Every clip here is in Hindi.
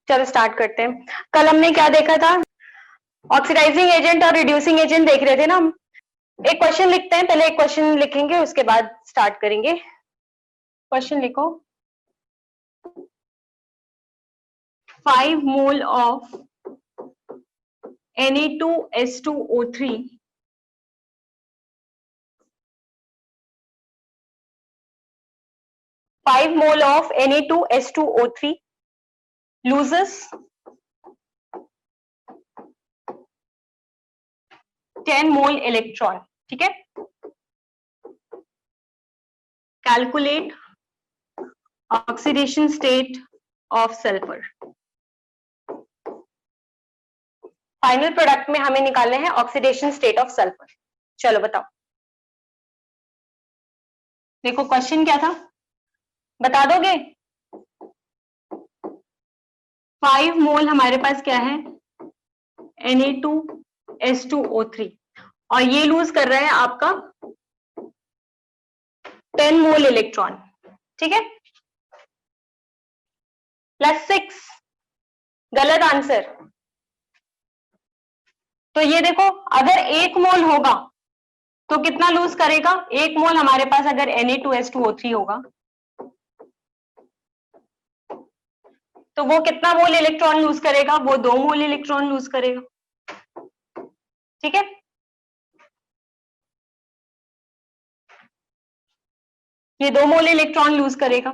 चलो स्टार्ट करते हैं। कल हमने क्या देखा था? ऑक्सीडाइजिंग एजेंट और रिड्यूसिंग एजेंट देख रहे थे ना हम। एक क्वेश्चन लिखते हैं, पहले एक क्वेश्चन लिखेंगे उसके बाद स्टार्ट करेंगे। क्वेश्चन लिखो, 5 mole of Na2S2O3 5 mole of Na2S2O3 loses 10 mole electron. ठीक है, calculate oxidation state of sulphur. Final product में हमें निकालने हैं ऑक्सीडेशन स्टेट ऑफ सल्फर। चलो बताओ, देखो क्वेश्चन क्या था, बता दोगे? 5 मोल हमारे पास क्या है, Na2S2O3, और ये लूज कर रहा है आपका 10 मोल इलेक्ट्रॉन। ठीक है, +6, गलत आंसर। तो ये देखो, अगर 1 मोल होगा तो कितना लूज करेगा? 1 मोल हमारे पास अगर Na2S2O3 होगा तो वो कितना मोल इलेक्ट्रॉन लूज करेगा? वो 2 मोल इलेक्ट्रॉन लूज करेगा। ठीक है, ये 2 मोल इलेक्ट्रॉन लूज करेगा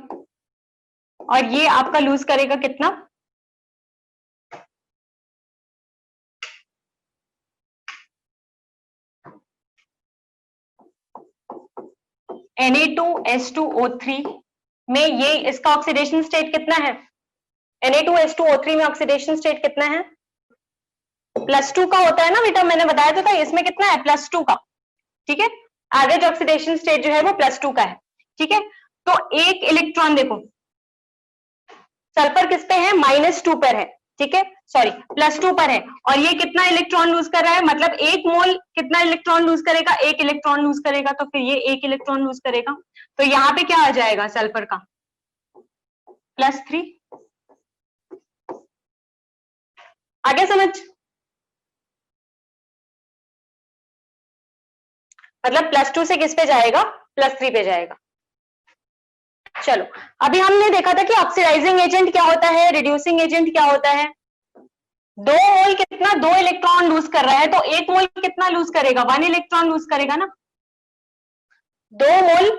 और ये आपका लूज करेगा कितना? Na2S2O3 में ये इसका ऑक्सीडेशन स्टेट कितना है? Na2S2O3 में ऑक्सीडेशन स्टेट कितना है? +2 का होता है ना बेटा, मैंने बताया तो था। इसमें कितना है? +2 का। ठीक है, एवरेज ऑक्सीडेशन स्टेट जो है वो +2 का है। ठीक है, तो एक इलेक्ट्रॉन देखो, सल्फर किस पे है? -2 पर है। ठीक है, सॉरी +2 पर है, और ये कितना इलेक्ट्रॉन लूज कर रहा है? मतलब 1 मोल कितना इलेक्ट्रॉन लूज करेगा? 1 इलेक्ट्रॉन लूज करेगा, तो फिर ये 1 इलेक्ट्रॉन लूज करेगा। तो यहाँ पे क्या आ जाएगा सल्फर का? +3। आगे समझ? मतलब +2 से किस पे जाएगा? +3 पे जाएगा। चलो, अभी हमने देखा था कि ऑक्सीडाइजिंग एजेंट क्या होता है, रिड्यूसिंग एजेंट क्या होता है। 2 मोल कितना? 2 इलेक्ट्रॉन लूज कर रहा है, तो 1 मोल कितना लूज करेगा? 1 इलेक्ट्रॉन लूज करेगा ना। 2 मोल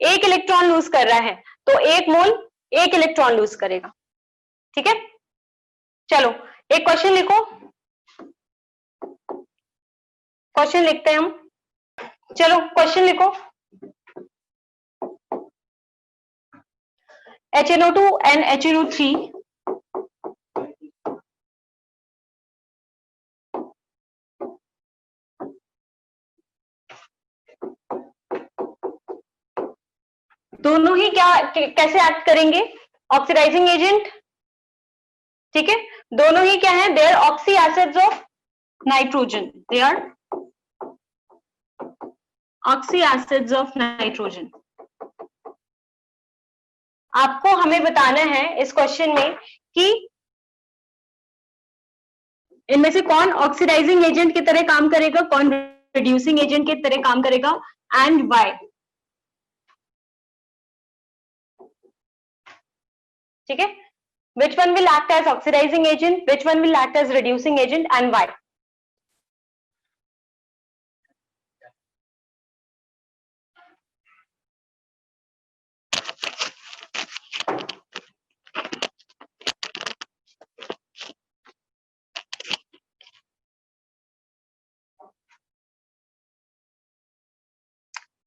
1 इलेक्ट्रॉन लूज कर रहा है, तो 1 मोल 1 इलेक्ट्रॉन लूज करेगा। ठीक है, चलो एक क्वेश्चन लिखो, क्वेश्चन लिखते हैं हम। चलो क्वेश्चन लिखो, HNO2 and HNO3 दोनों ही क्या कैसे एक्ट करेंगे? Oxidising agent. ठीक है, दोनों ही क्या है? They are oxy acids of nitrogen. They are oxy acids of nitrogen. आपको हमें बताना है इस क्वेश्चन में कि इनमें से कौन ऑक्सीडाइजिंग एजेंट की तरह काम करेगा, कौन रिड्यूसिंग एजेंट की तरह काम करेगा, एंड व्हाई। ठीक है, which one will act as oxidizing agent, which one will act as reducing agent, and why.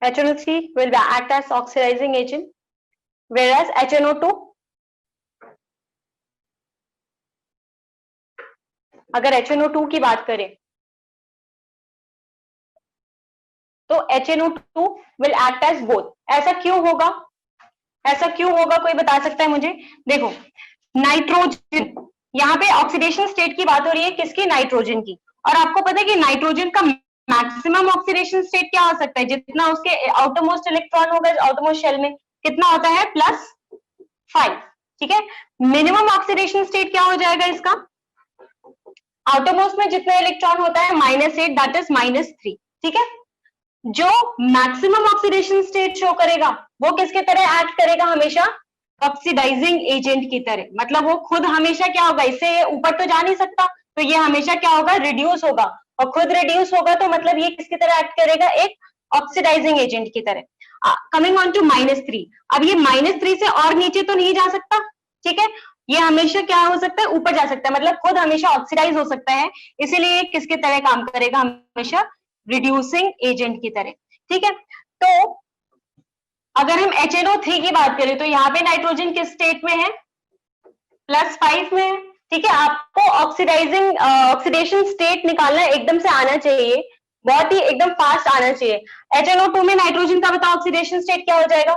HNO3 will act as oxidizing agent, whereas HNO2, अगर HNO2 की बात करें तो HNO2 will act as both. ऐसा क्यों होगा? ऐसा क्यों होगा, कोई बता सकता है मुझे? देखो, नाइट्रोजन, यहाँ पे ऑक्सीडेशन स्टेट की बात हो रही है, किसकी? नाइट्रोजन की। और आपको पता है कि नाइट्रोजन का मैक्सिमम ऑक्सीडेशन स्टेट क्या हो सकता है? जितना उसके आउटरमोस्ट इलेक्ट्रॉन होगा आउटरमोस्ट शेल में, कितना होता है? +5। ठीक है। मिनिमम ऑक्सीडेशन स्टेट क्या हो जाएगा इसका, आउटरमोस्ट में जितना इलेक्ट्रॉन होता है -8, दैट इज -3, ठीक है। जो मैक्सिमम ऑक्सीडेशन स्टेट शो करेगा वो किसके तरह एक्ट करेगा, हमेशा ऑक्सीडाइजिंग एजेंट की तरह। मतलब वो खुद हमेशा क्या होगा, इससे ऊपर तो जा नहीं सकता, तो ये हमेशा क्या होगा, रिड्यूस होगा, और खुद रिड्यूस होगा तो मतलब ये किसकी तरह एक्ट करेगा, एक ऑक्सीडाइजिंग एजेंट की तरह। कमिंग ऑन टू -3, अब ये -3 से और नीचे तो नहीं जा सकता, ठीक है। ये हमेशा क्या हो सकता है, ऊपर जा सकता है, मतलब खुद हमेशा ऑक्सीडाइज हो सकता है, इसीलिए किसके तरह काम करेगा, हमेशा रिड्यूसिंग एजेंट की तरह, ठीक है। तो अगर हम HNO3 की बात करें तो यहाँ पे नाइट्रोजन किस स्टेट में है, +5 में है, ठीक है। आपको ऑक्सीडाइजिंग ऑक्सीडेशन स्टेट निकालना एकदम से आना चाहिए, बहुत ही एकदम फास्ट आना चाहिए। HNO2 में नाइट्रोजन का बताओ ऑक्सीडेशन स्टेट क्या हो जाएगा,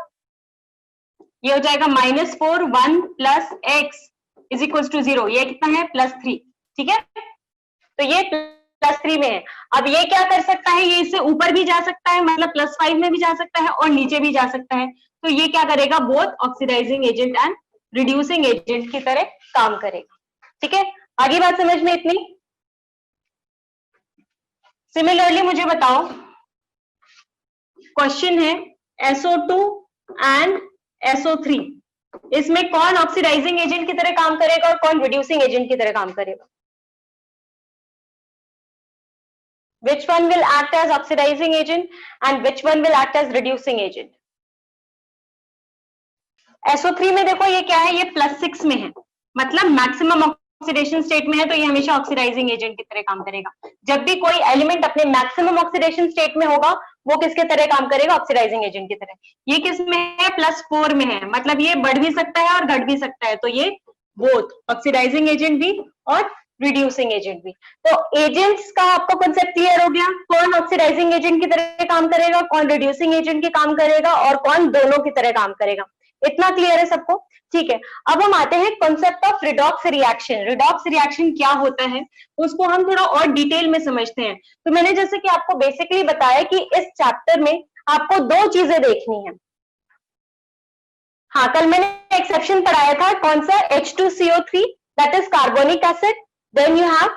ये हो जाएगा -4 1 + x = 0, ये कितना है, +3, ठीक है। तो ये +3 में है। अब ये क्या कर सकता है, ये इससे ऊपर भी जा सकता है, मतलब +5 में भी जा सकता है और नीचे भी जा सकता है। तो ये क्या करेगा, both oxidising agent and reducing agent की तरह काम करेगा, ठीक है। आगे बात समझ में इतनी। सिमिलरली मुझे बताओ, क्वेश्चन है SO2 एंड SO3, इसमें कौन ऑक्सीडाइजिंग एजेंट की तरह काम करेगा और कौन रिड्यूसिंग एजेंट की तरह काम करेगा। Which one will act as oxidizing agent and which one will act as reducing agent? SO3 में देखो ये क्या है, ये +6 में है, मतलब मैक्सिमम ऑक्सीडेशन स्टेट में है, तो ये हमेशा ऑक्सीडाइजिंग एजेंट की तरह काम करेगा। जब भी कोई एलिमेंट अपने मैक्सिमम ऑक्सीडेशन स्टेट में होगा वो किसके तरह काम करेगा, ऑक्सीडाइजिंग एजेंट की तरह। ये किस में है, +4 में है, मतलब ये बढ़ भी सकता है और घट भी सकता है, तो ये बोथ ऑक्सीडाइजिंग एजेंट भी और रिड्यूसिंग एजेंट भी। तो एजेंट्स का आपको कॉन्सेप्ट क्लियर हो गया, कौन ऑक्सीडाइजिंग एजेंट की तरह काम करेगा, कौन रिड्यूसिंग एजेंट की काम करेगा और कौन दोनों की तरह काम करेगा। इतना क्लियर है सबको, ठीक है। अब हम आते हैं concept of redox reaction. Redox reaction क्या होता है उसको हम थोड़ा और डिटेल में समझते हैं। तो मैंने जैसे कि आपको बेसिकली बताया कि इस चैप्टर में आपको दो चीजें देखनी है। हाँ, कल मैंने एक्सेप्शन पढ़ाया था, कौन सा, H2CO3, that is carbonic acid, then you have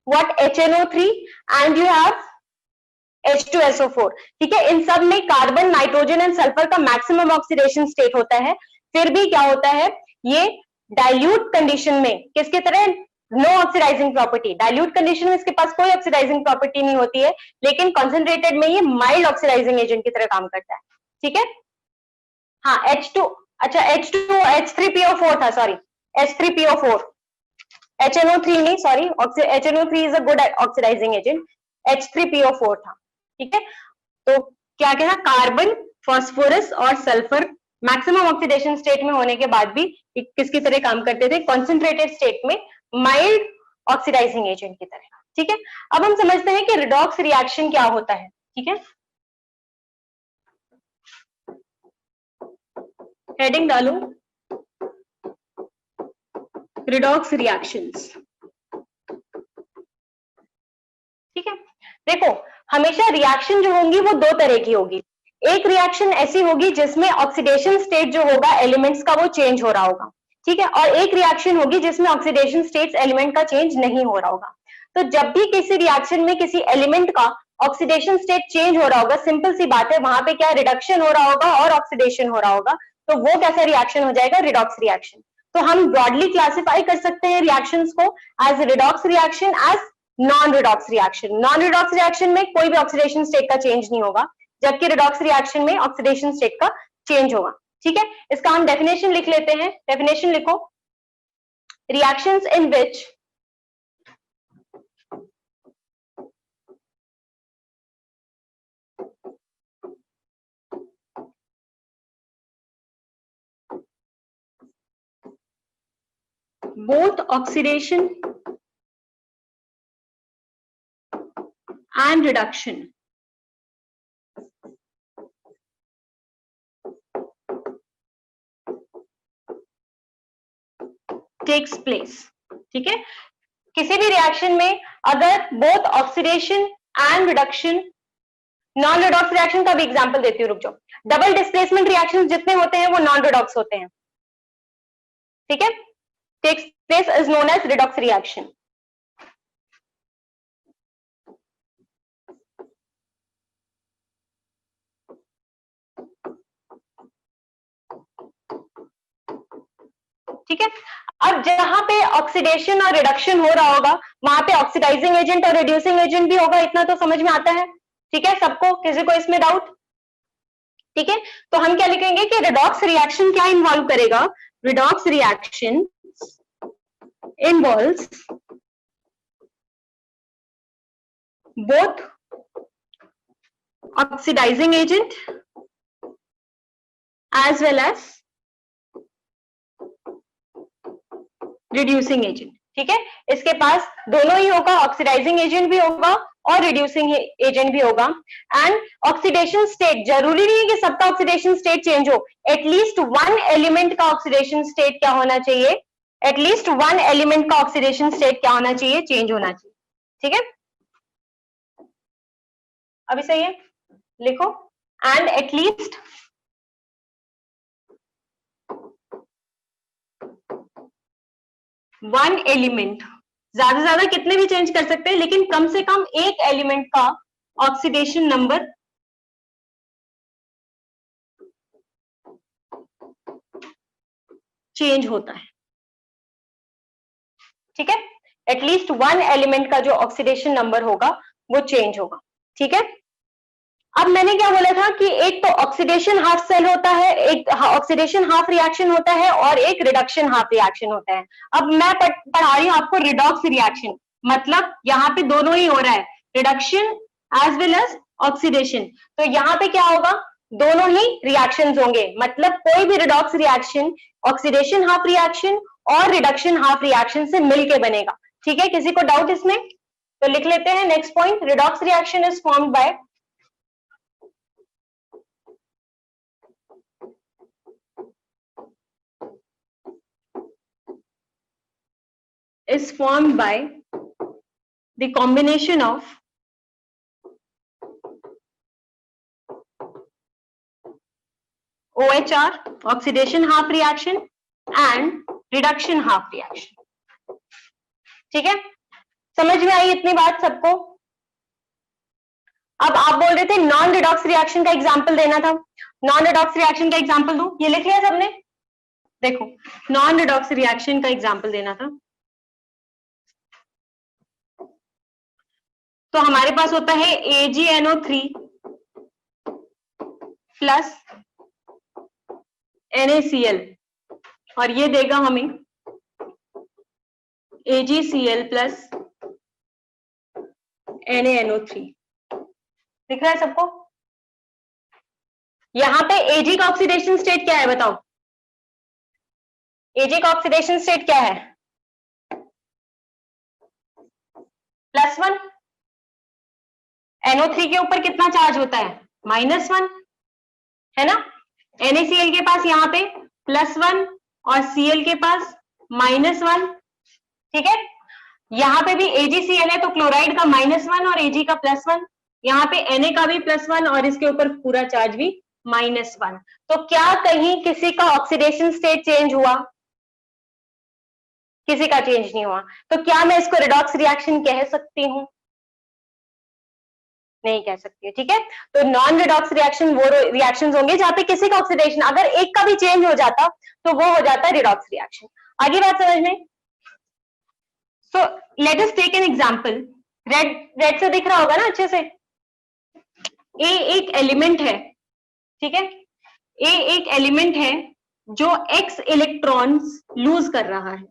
what, HNO3 and you have H2SO4, ठीक है। इन सब में कार्बन, नाइट्रोजन एंड सल्फर का मैक्सिमम ऑक्सीडेशन स्टेट होता है। फिर भी क्या होता है, ये डाइल्यूट कंडीशन में किसके तरह, no oxidizing property, dilute condition में इसके पास कोई ऑक्सीडाइजिंग प्रॉपर्टी नहीं होती है, लेकिन कॉन्सेंट्रेटेड में ये माइल्ड ऑक्सीडाइजिंग एजेंट की तरह काम करता है, ठीक है। हाँ, H2, अच्छा H2 H3PO4 था, सॉरी, H3PO4, HNO3 नहीं, sorry, HNO3 is a good oxidizing agent, H3PO4 था, ठीक है। तो क्या क्या है, कार्बन, फास्फोरस और सल्फर मैक्सिमम ऑक्सीडेशन स्टेट में होने के बाद भी किसकी तरह काम करते थे, कॉन्सेंट्रेटेड स्टेट में माइल्ड ऑक्सीडाइजिंग एजेंट की तरह, ठीक है। अब हम समझते हैं कि रिडॉक्स रिएक्शन क्या होता है, ठीक है। हेडिंग डालो, रिडॉक्स रिएक्शंस, ठीक है। देखो, हमेशा रिएक्शन जो होंगी वो दो तरह की होगी। एक रिएक्शन ऐसी होगी जिसमें ऑक्सीडेशन स्टेट जो होगा एलिमेंट्स का वो चेंज हो रहा होगा, ठीक है, और एक रिएक्शन होगी जिसमें ऑक्सीडेशन स्टेट्स एलिमेंट का चेंज नहीं हो रहा होगा। तो जब भी किसी रिएक्शन में किसी एलिमेंट का ऑक्सीडेशन स्टेट चेंज हो रहा होगा, सिंपल सी बात है, वहां पे क्या रिडक्शन हो रहा होगा और ऑक्सीडेशन हो रहा होगा, तो वो कैसा रिएक्शन हो जाएगा, रिडॉक्स रिएक्शन। तो हम ब्रॉडली क्लासिफाई कर सकते हैं रिएक्शंस को as redox reaction, as non redox reaction. Non redox reaction में कोई भी ऑक्सीडेशन स्टेट का चेंज नहीं होगा, जबकि रिडॉक्स रिएक्शन में ऑक्सीडेशन स्टेट का चेंज होगा, ठीक है। इसका हम डेफिनेशन लिख लेते हैं, डेफिनेशन लिखो, reactions in which both oxidation and reduction takes place, ठीक है। किसी भी रिएक्शन में अगर both oxidation and reduction, non redox reaction का भी एग्जांपल देती हूँ, रुक जाओ। डबल डिस्प्लेसमेंट रिएक्शन जितने होते हैं वो नॉन रिडॉक्स होते हैं, ठीक है, takes place is known as redox reaction. ठीक है, अब जहां पे ऑक्सीडेशन और रिडक्शन हो रहा होगा वहां पे ऑक्सीडाइजिंग एजेंट और रिड्यूसिंग एजेंट भी होगा, इतना तो समझ में आता है। ठीक है, सबको, किसी को इसमें डाउट? ठीक है, तो हम क्या लिखेंगे कि रिडॉक्स रिएक्शन क्या इन्वॉल्व करेगा? Redox reaction involves both oxidising agent as well as reducing agent. ठीक है, इसके पास दोनों ही होगा, ऑक्सीडाइजिंग एजेंट भी होगा और रिड्यूसिंग एजेंट भी होगा। एंड ऑक्सीडेशन स्टेट, जरूरी नहीं है कि सबका ऑक्सीडेशन स्टेट चेंज हो, एटलीस्ट वन एलिमेंट का ऑक्सीडेशन स्टेट क्या होना चाहिए? एटलीस्ट वन एलिमेंट का ऑक्सीडेशन स्टेट क्या होना चाहिए? चेंज होना चाहिए। ठीक है, अभी सही है, लिखो, एंड एटलीस्ट वन एलिमेंट, ज्यादा से ज्यादा कितने भी चेंज कर सकते हैं, लेकिन कम से कम एक एलिमेंट का ऑक्सीडेशन नंबर चेंज होता है। ठीक है, एटलीस्ट वन एलिमेंट का जो ऑक्सीडेशन नंबर होगा वो चेंज होगा। ठीक है, अब मैंने क्या बोला था कि एक तो ऑक्सीडेशन हाफ सेल होता है, एक ऑक्सीडेशन हाफ रिएक्शन होता है और एक रिडक्शन हाफ रिएक्शन होता है। अब मैं पढ़ा रही हूं आपको रिडॉक्स रिएक्शन, मतलब यहाँ पे दोनों ही हो रहा है, reduction as well as oxidation. तो यहाँ पे क्या होगा? दोनों ही रिएक्शंस होंगे, मतलब कोई भी redox reaction oxidation half reaction और रिडक्शन हाफ रिएक्शन से मिलके बनेगा। ठीक है, किसी को डाउट इसमें? तो लिख लेते हैं next point, redox reaction is formed by is formed by the combination of OHR, oxidation half reaction and reduction half reaction। ठीक है, समझ में आई इतनी बात सबको? अब आप बोल रहे थे नॉन रिडॉक्स रिएक्शन का एग्जांपल देना था, नॉन रिडॉक्स रिएक्शन का एग्जांपल दूं? ये लिख लिया सबने? देखो, नॉन रिडॉक्स रिएक्शन का एग्जांपल देना था, तो हमारे पास होता है AgNO3 प्लस NaCl और ये देगा हमें AgCl प्लस NaNO3। दिख रहा है सबको? यहां पे Ag का ऑक्सीडेशन स्टेट क्या है बताओ? Ag का ऑक्सीडेशन स्टेट क्या है? +1। NO3 के ऊपर कितना चार्ज होता है? -1, है ना? NaCl के पास यहाँ पे +1 और Cl के पास -1। ठीक है, यहाँ पे भी AgCl है तो क्लोराइड का -1 और Ag का +1, यहाँ पे Na का भी +1 और इसके ऊपर पूरा चार्ज भी -1। तो क्या कहीं किसी का ऑक्सीडेशन स्टेट चेंज हुआ? किसी का चेंज नहीं हुआ। तो क्या मैं इसको रिडॉक्स रिएक्शन कह सकती हूँ? नहीं कह सकती है। ठीक है, तो नॉन रिडॉक्स रिएक्शन वो रिएक्शंस होंगे जहां पे किसी का ऑक्सीडेशन, अगर एक का भी चेंज हो जाता तो वो हो जाता है रिडॉक्स रिएक्शन। आगे बात समझ में? So let us take an example. Red से दिख रहा होगा ना अच्छे से? ए एक एलिमेंट है, ठीक है, ए एक एलिमेंट है जो x इलेक्ट्रॉन्स लूज कर रहा है,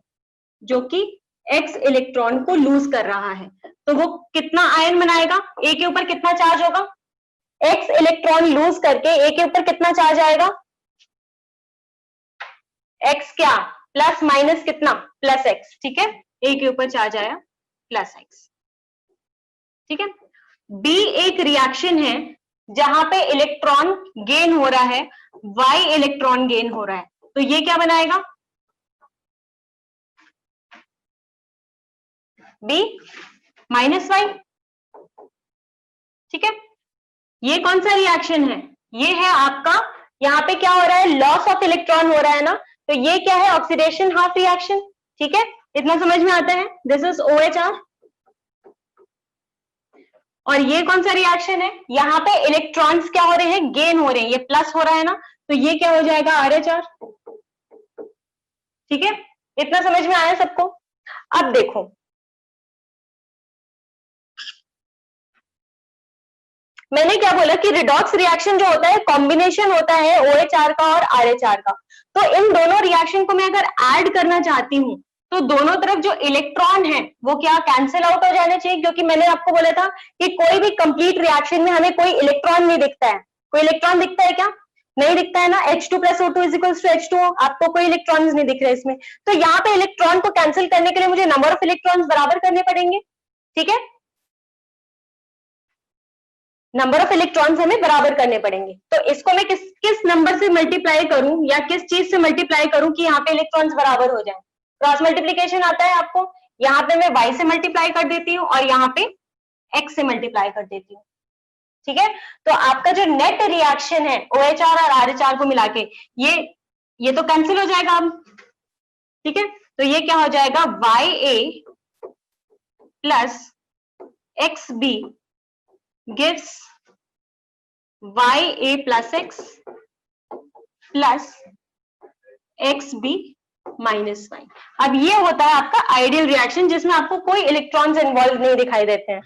जो कि x इलेक्ट्रॉन को लूज कर रहा है, तो वो कितना आयन बनाएगा? ए के ऊपर कितना चार्ज होगा? x इलेक्ट्रॉन लूज करके ए के ऊपर कितना चार्ज आएगा? x क्या? प्लस माइनस कितना? +x। ठीक है, ए के ऊपर चार्ज आया +x। ठीक है, बी एक रिएक्शन है जहां पे इलेक्ट्रॉन गेन हो रहा है, y इलेक्ट्रॉन गेन हो रहा है, तो ये क्या बनाएगा? B -y। ठीक है, ये कौन सा रिएक्शन है? ये है आपका, यहाँ पे क्या हो रहा है? लॉस ऑफ इलेक्ट्रॉन हो रहा है ना, तो ये क्या है, ऑक्सीडेशन हाफ रिएक्शन। ठीक है, इतना समझ में आता है। This is OHR। और ये कौन सा रिएक्शन है, यहाँ पे इलेक्ट्रॉन्स क्या हो रहे हैं, गेन हो रहे हैं, ये प्लस हो रहा है ना, तो ये क्या हो जाएगा, RH। ठीक है, इतना समझ में आया सबको। अब देखो, मैंने क्या बोला कि रिडॉक्स रिएक्शन जो होता है कॉम्बिनेशन होता है OHR का और RH का। तो इन दोनों रिएक्शन को मैं अगर ऐड करना चाहती हूँ तो दोनों तरफ जो इलेक्ट्रॉन है वो क्या कैंसिल आउट हो जाने चाहिए, क्योंकि मैंने आपको बोला था कि कोई भी कंप्लीट रिएक्शन में हमें कोई इलेक्ट्रॉन नहीं दिखता है। कोई इलेक्ट्रॉन दिखता है क्या, नहीं दिखता है ना। H2 + O2 = H2O, आपको कोई इलेक्ट्रॉन्स नहीं दिख रहे इसमें। तो यहाँ पे इलेक्ट्रॉन को कैंसिल करने के लिए मुझे नंबर ऑफ इलेक्ट्रॉन्स बराबर करने पड़ेंगे। ठीक है, नंबर ऑफ इलेक्ट्रॉन्स हमें बराबर करने पड़ेंगे। तो इसको मैं किस नंबर से मल्टीप्लाई करूं या किस चीज से मल्टीप्लाई करूं कि यहाँ पे इलेक्ट्रॉन्स बराबर हो जाए। क्रॉस मल्टीप्लीकेशन आता है आपको, यहाँ पे मैं y से मल्टीप्लाई कर देती हूँ और यहाँ पे x से मल्टीप्लाई कर देती हूँ। ठीक है, तो आपका जो नेट रिएक्शन है OHR और RH को मिला के ये तो कैंसिल हो जाएगा अब। ठीक है, तो ये क्या हो जाएगा, YA + XB gives YA + X + XB - Y। अब ये होता है आपका आइडियल रिएक्शन जिसमें आपको कोई इलेक्ट्रॉन्स इन्वॉल्व नहीं दिखाई देते हैं।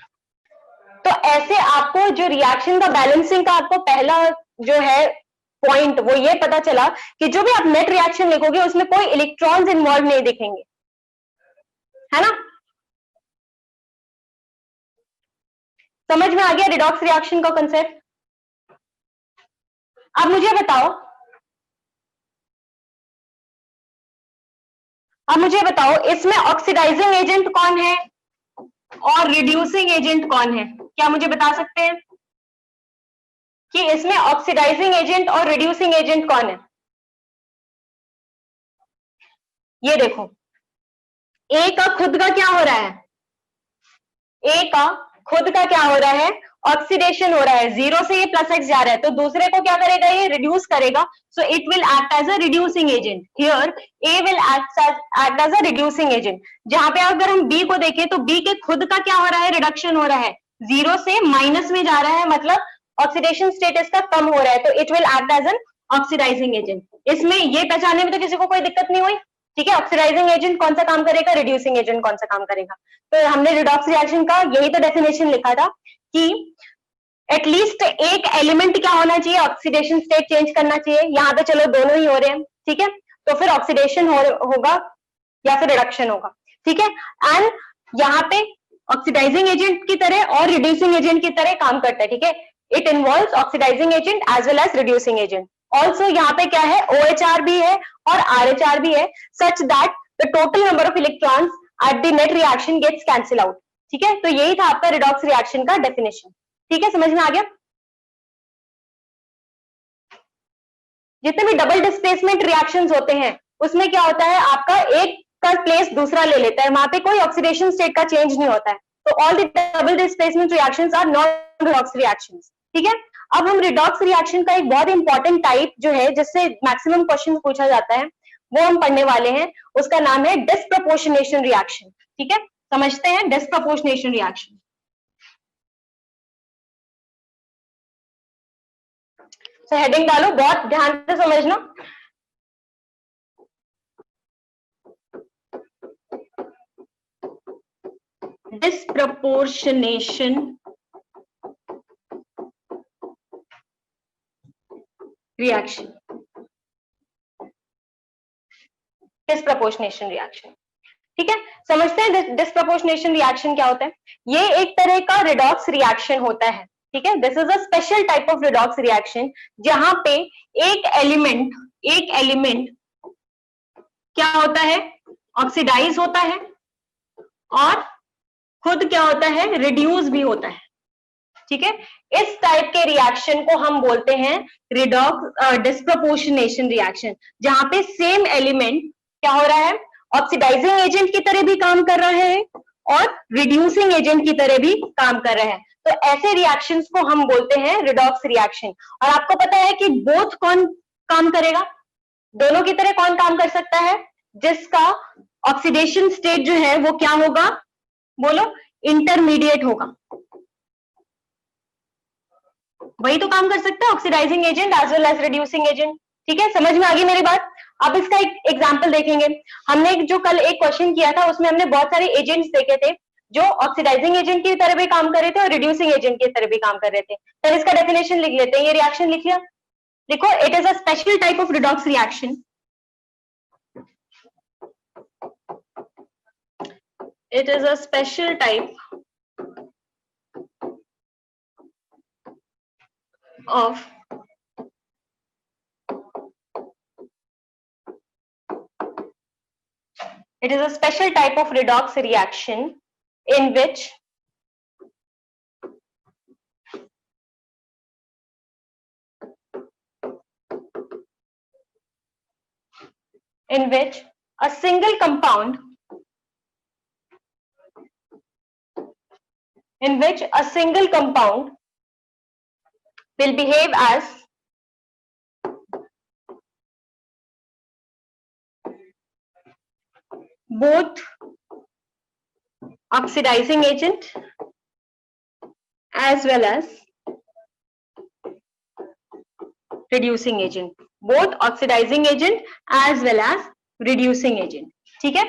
तो ऐसे आपको जो रिएक्शन का बैलेंसिंग का आपको पहला जो है पॉइंट वो ये पता चला कि जो भी आप नेट रिएक्शन लिखोगे उसमें कोई इलेक्ट्रॉन्स इन्वॉल्व नहीं दिखेंगे, है ना। समझ में आ गया रिडॉक्स रिएक्शन का कंसेप्ट। अब मुझे बताओ इसमें ऑक्सीडाइजिंग एजेंट कौन है और रिड्यूसिंग एजेंट कौन है, क्या मुझे बता सकते हैं कि इसमें ऑक्सीडाइजिंग एजेंट और रिड्यूसिंग एजेंट कौन है। ये देखो, ए का खुद का क्या हो रहा है, ए का खुद का क्या हो रहा है, ऑक्सीडेशन हो रहा है, 0 से ये +X जा रहा है, तो दूसरे को क्या करेगा, ये रिड्यूस करेगा। So it will act as a reducing agent. Here A will act as a reducing agent. जहां पे अगर हम बी को देखें तो बी के खुद का क्या हो रहा है, रिडक्शन हो रहा है, 0 से माइनस में जा रहा है, मतलब ऑक्सीडेशन स्टेटस का कम हो रहा है, तो it will act as an oxidizing agent. इसमें ये पहचानने में तो किसी को कोई दिक्कत नहीं हुई। ठीक है, ऑक्सीडाइजिंग एजेंट कौन सा काम करेगा, रिड्यूसिंग एजेंट कौन सा काम करेगा। तो हमने रिडॉक्स रिएक्शन का यही तो डेफिनेशन लिखा था कि एटलीस्ट एक एलिमेंट क्या होना चाहिए, ऑक्सीडेशन स्टेट चेंज करना चाहिए। यहाँ पे चलो दोनों ही हो रहे हैं, ठीक है, तो फिर ऑक्सीडेशन होगा या फिर रिडक्शन होगा। ठीक है, एंड यहाँ पे ऑक्सीडाइजिंग एजेंट की तरह और रिड्यूसिंग एजेंट की तरह काम करता है। ठीक है, it involves oxidizing agent as well as reducing agent. Also यहाँ पे क्या है, OHR भी है और RH भी है, such that the total number of electrons at the net reaction gets cancel out. ठीक है, तो यही था आपका रिडॉक्स रिएक्शन का डेफिनेशन। ठीक है, समझ में आ गया। जितने भी डबल डिस्प्लेसमेंट रिएक्शंस होते हैं उसमें क्या होता है, आपका एक का प्लेस दूसरा ले लेता है, वहां पे कोई ऑक्सीडेशन स्टेट का चेंज नहीं होता है। तो all the double displacement reactions are non redox reactions. ठीक है, अब हम रिडॉक्स रिएक्शन का एक बहुत इंपॉर्टेंट टाइप जो है जिससे मैक्सिमम क्वेश्चन पूछा जाता है वो हम पढ़ने वाले हैं, उसका नाम है डिस्प्रपोर्शनेशन रिएक्शन। ठीक है, समझते हैं डिस्प्रपोर्शनेशन रिएक्शन। तो हेडिंग डालो, बहुत ध्यान से समझना। Disproportionation reaction, disproportionation reaction. ठीक है, समझते हैं डिस्प्रपोर्शनेशन रिएक्शन क्या होता है। ये एक तरह का रिडॉक्स रिएक्शन होता है। ठीक है, this is a special type of redox reaction जहां पे एक एलिमेंट क्या होता है, ऑक्सीडाइज होता है और खुद क्या होता है, रिड्यूस भी होता है। ठीक है, इस टाइप के रिएक्शन को हम बोलते हैं रिडॉक्स डिस्प्रपोर्शनेशन रिएक्शन, जहां पे सेम एलिमेंट क्या हो रहा है, ऑक्सीडाइजिंग एजेंट की तरह भी काम कर रहा है और रिड्यूसिंग एजेंट की तरह भी काम कर रहा है। तो ऐसे रिएक्शंस को हम बोलते हैं रिडॉक्स रिएक्शन। और आपको पता है कि बोथ कौन काम करेगा, दोनों की तरह कौन काम कर सकता है? जिसका ऑक्सीडेशन स्टेट जो है वो क्या होगा? बोलो, इंटरमीडिएट होगा। वही तो काम कर सकता है oxidizing agent as well as reducing agent. ठीक है, समझ में आ गई मेरी बात? अब इसका एक एग्जांपल देखेंगे। हमने जो कल एक क्वेश्चन किया था उसमें हमने बहुत सारे एजेंट्स देखे थे जो ऑक्सीडाइजिंग एजेंट की तरह भी काम कर रहे थे और रिड्यूसिंग एजेंट की तरह भी काम कर रहे थे। तो इसका डेफिनेशन लिख लेते हैं। ये रिएक्शन लिख लिया? देखो, it is a special type of redox reaction. It is a special type of redox reaction in which a single compound will behave as both oxidizing agent as well as reducing agent, both oxidizing agent as well as reducing agent। ठीक है,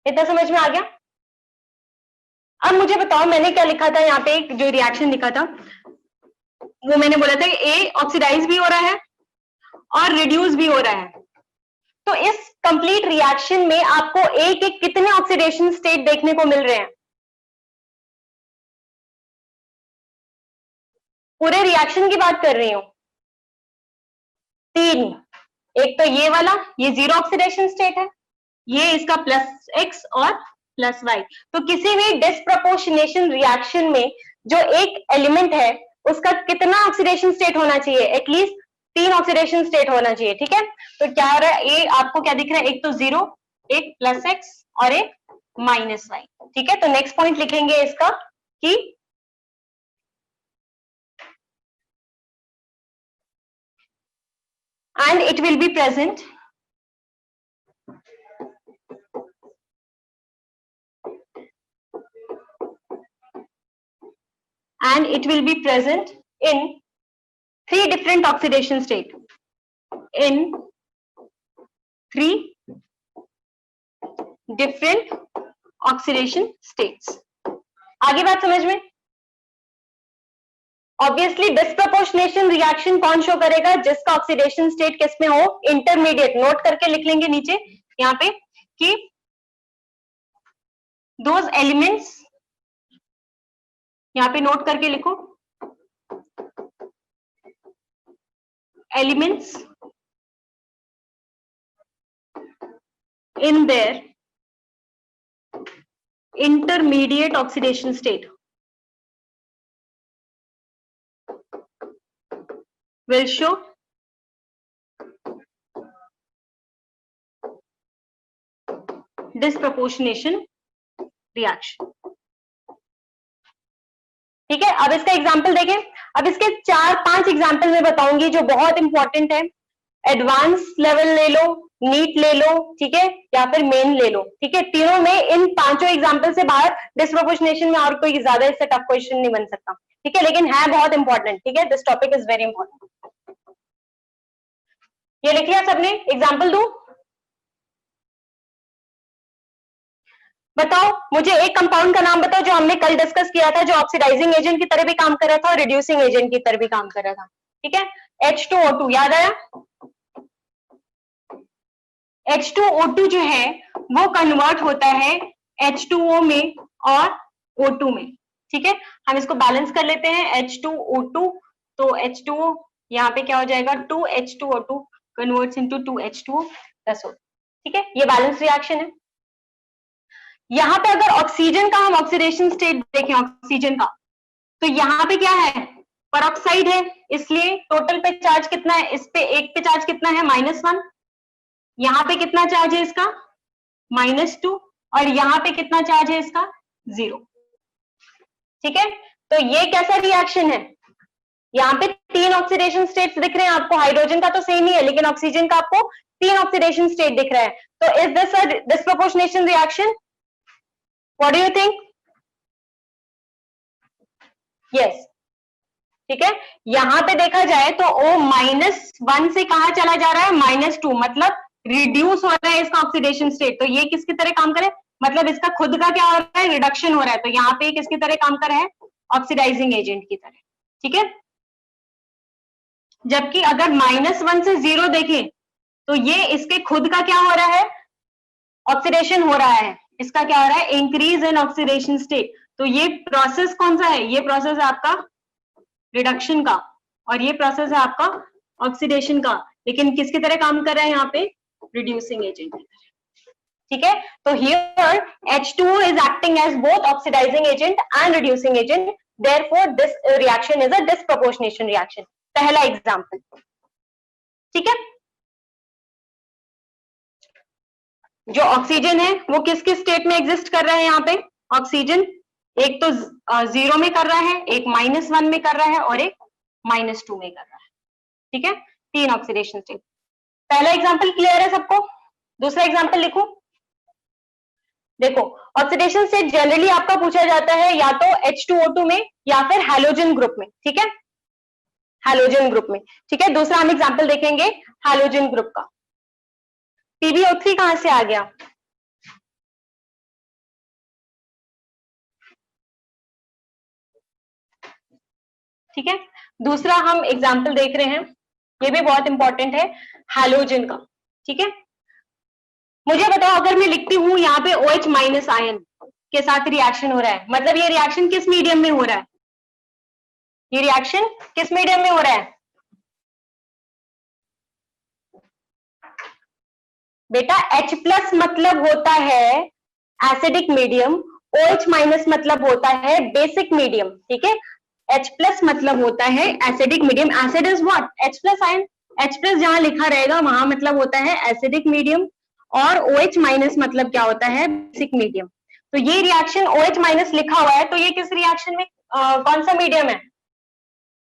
इतना समझ में आ गया? अब मुझे बताओ, मैंने क्या लिखा था यहाँ पे? एक जो रिएक्शन लिखा था वो मैंने बोला था कि ए ऑक्सीडाइज भी हो रहा है और रिड्यूस भी हो रहा है। तो इस कंप्लीट रिएक्शन में आपको एक एक कितने ऑक्सीडेशन स्टेट देखने को मिल रहे हैं? पूरे रिएक्शन की बात कर रही हूं। 3। एक तो ये वाला, ये जीरो ऑक्सीडेशन स्टेट है, ये इसका +x और +y। तो किसी भी डिस्प्रपोर्शनेशन रिएक्शन में जो एक एलिमेंट है उसका कितना ऑक्सीडेशन स्टेट होना चाहिए? एटलीस्ट 3 ऑक्सीडेशन स्टेट होना चाहिए। ठीक है, तो क्या हो रहा है? ये आपको क्या दिख रहा है? एक तो 0, एक +x और एक -y। ठीक है, तो नेक्स्ट पॉइंट लिखेंगे इसका कि and it will be present in 3 different oxidation state, in 3 different oxidation states। आगे बात समझ में? ऑब्वियसली डिस्प्रपोर्शनेशन रिएक्शन कौन शो करेगा? जिसका ऑक्सीडेशन स्टेट किस में हो? इंटरमीडिएट। नोट करके लिख लेंगे नीचे यहाँ पे कि दोज एलिमेंट्स, यहाँ पे नोट करके लिखो, elements in their intermediate oxidation state will show disproportionation reaction। ठीक है, अब इसका एग्जाम्पल देखें। अब इसके 4-5 एग्जाम्पल मैं बताऊंगी जो बहुत इंपॉर्टेंट है। एडवांस लेवल ले लो, नीट ले लो, ठीक है, या फिर मेन ले लो। ठीक है, तीनों में इन 5 एग्जाम्पल से बाहर डिस्प्रोपोर्शनेशन में और कोई ज्यादा इससे टफ क्वेश्चन नहीं बन सकता। ठीक है, लेकिन है बहुत इंपॉर्टेंट। ठीक है, this topic is very important. ये लिख लिया सबने? एग्जाम्पल दो, बताओ मुझे एक कंपाउंड का नाम बताओ जो हमने कल डिस्कस किया था, जो ऑक्सीडाइजिंग एजेंट की तरह भी काम कर रहा था और रिड्यूसिंग एजेंट की तरह भी काम कर रहा था। ठीक है, H2O2 याद आया? H2O2 जो है वो कन्वर्ट होता है H2O में और O2 में। ठीक है, हम इसको बैलेंस कर लेते हैं। H2O2, तो H2O यहाँ पे क्या हो जाएगा? 2H2O2 converts into 2H2O plus O। ठीक है, ये बैलेंस रिएक्शन है। यहाँ पे अगर ऑक्सीजन का हम ऑक्सीडेशन स्टेट देखें, ऑक्सीजन का, तो यहाँ पे क्या है? परऑक्साइड है, इसलिए टोटल पे चार्ज कितना है? इस पे एक पे चार्ज कितना है? -1। यहाँ पे कितना चार्ज है इसका? -2। और यहाँ पे कितना चार्ज है इसका? 0। ठीक है, तो ये कैसा रिएक्शन है? यहाँ पे 3 ऑक्सीडेशन स्टेट्स दिख रहे हैं आपको, हाइड्रोजन का तो सेम ही है लेकिन ऑक्सीजन का आपको 3 ऑक्सीडेशन स्टेट दिख रहा है। तो is this a disproportionation reaction? What do you think? Yes, ठीक है। यहां पे देखा जाए तो O -1 से कहा चला जा रहा है -2, मतलब रिड्यूस हो रहा है इसका ऑक्सीडेशन स्टेट। तो ये किसकी तरह काम करे, मतलब इसका खुद का क्या हो रहा है, रिडक्शन हो रहा है। तो यहाँ पे किसकी तरह काम कर रहा है, ऑक्सीडाइजिंग एजेंट की तरह, ठीक है। जबकि अगर -1 से 0 देखें तो ये इसके खुद का क्या हो रहा है, ऑक्सीडेशन हो रहा है। इसका क्या हो रहा है, इंक्रीज इन ऑक्सीडेशन स्टेट। तो ये प्रोसेस कौन सा है, ये प्रोसेस है आपका रिडक्शन का, और ये प्रोसेस है आपका ऑक्सीडेशन का, लेकिन किसकी तरह काम कर रहा है यहाँ पे, रिड्यूसिंग एजेंट की तरह, ठीक है। तो here H2O is acting as both oxidizing agent and reducing agent, therefore this reaction is a disproportionation reaction. पहला एग्जाम्पल, ठीक है। जो ऑक्सीजन है वो किस किस स्टेट में एग्जिस्ट कर रहा है, यहाँ पे ऑक्सीजन एक तो 0 में कर रहा है, एक -1 में कर रहा है और एक -2 में कर रहा है, ठीक है। 3 ऑक्सीडेशन स्टेट। पहला एग्जाम्पल क्लियर है सबको? दूसरा एग्जाम्पल लिखूं? देखो, ऑक्सीडेशन स्टेट जनरली आपका पूछा जाता है या तो H2O2 में या फिर हैलोजन ग्रुप में, ठीक है, हैलोजन ग्रुप में, ठीक है। दूसरा हम एग्जाम्पल देखेंगे हैलोजन ग्रुप का। PbO3 कहां से आ गया, ठीक है। दूसरा हम एग्जाम्पल देख रहे हैं, ये भी बहुत इंपॉर्टेंट है, हैलोजन का, ठीक है। मुझे बताओ, अगर मैं लिखती हूं यहाँ पे OH- आयन के साथ रिएक्शन हो रहा है, मतलब ये रिएक्शन किस मीडियम में हो रहा है, ये रिएक्शन किस मीडियम में हो रहा है बेटा? H+ मतलब होता है एसिडिक मीडियम, OH- मतलब होता है बेसिक मीडियम, ठीक है। H+ मतलब होता है acidic medium, acid is what, H+ ion, H+ जहां लिखा रहेगा वहां मतलब होता है एसिडिक मीडियम, और OH- मतलब क्या होता है, बेसिक मीडियम। तो ये रिएक्शन OH- लिखा हुआ है, तो ये किस रिएक्शन में कौन सा मीडियम है,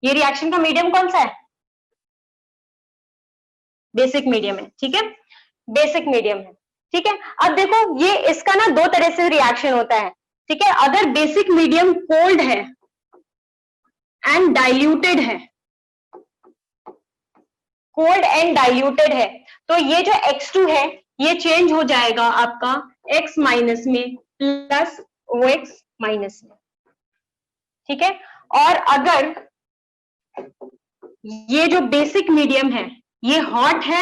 ये रिएक्शन का मीडियम कौन सा है, बेसिक मीडियम है, ठीक है, बेसिक मीडियम है, ठीक है। अब देखो, ये इसका ना दो तरह से रिएक्शन होता है, ठीक है। अगर बेसिक मीडियम कोल्ड है एंड डाइल्यूटेड है, कोल्ड एंड डाइल्यूटेड है, तो ये जो X2 है ये चेंज हो जाएगा आपका X- में प्लस OX- में, ठीक है। और अगर ये जो बेसिक मीडियम है ये हॉट है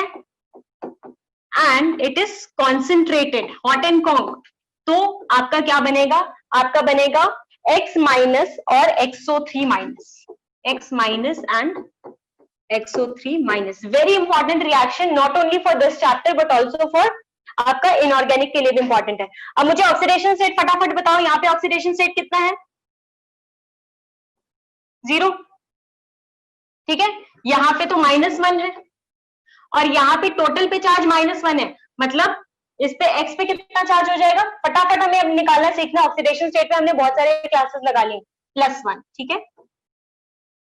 and it is concentrated, hot and conc, तो आपका क्या बनेगा, आपका बनेगा X- और XO3-, X- and XO3-। Very important reaction, not only for this chapter but also for आपका इनऑर्गेनिक के लिए भी इंपॉर्टेंट है। अब मुझे ऑक्सीडेशन स्टेट फटाफट बताओ, यहाँ पे ऑक्सीडेशन स्टेट कितना है, 0, ठीक है। यहाँ पे तो -1 है और यहाँ पे टोटल पे चार्ज -1 है, मतलब इस पे X पे कितना चार्ज हो जाएगा, फटाफट हमें अब निकालना सीखना। ऑक्सीडेशन स्टेट पे हमने बहुत सारे क्लासेस लगा ली, +1, ठीक है।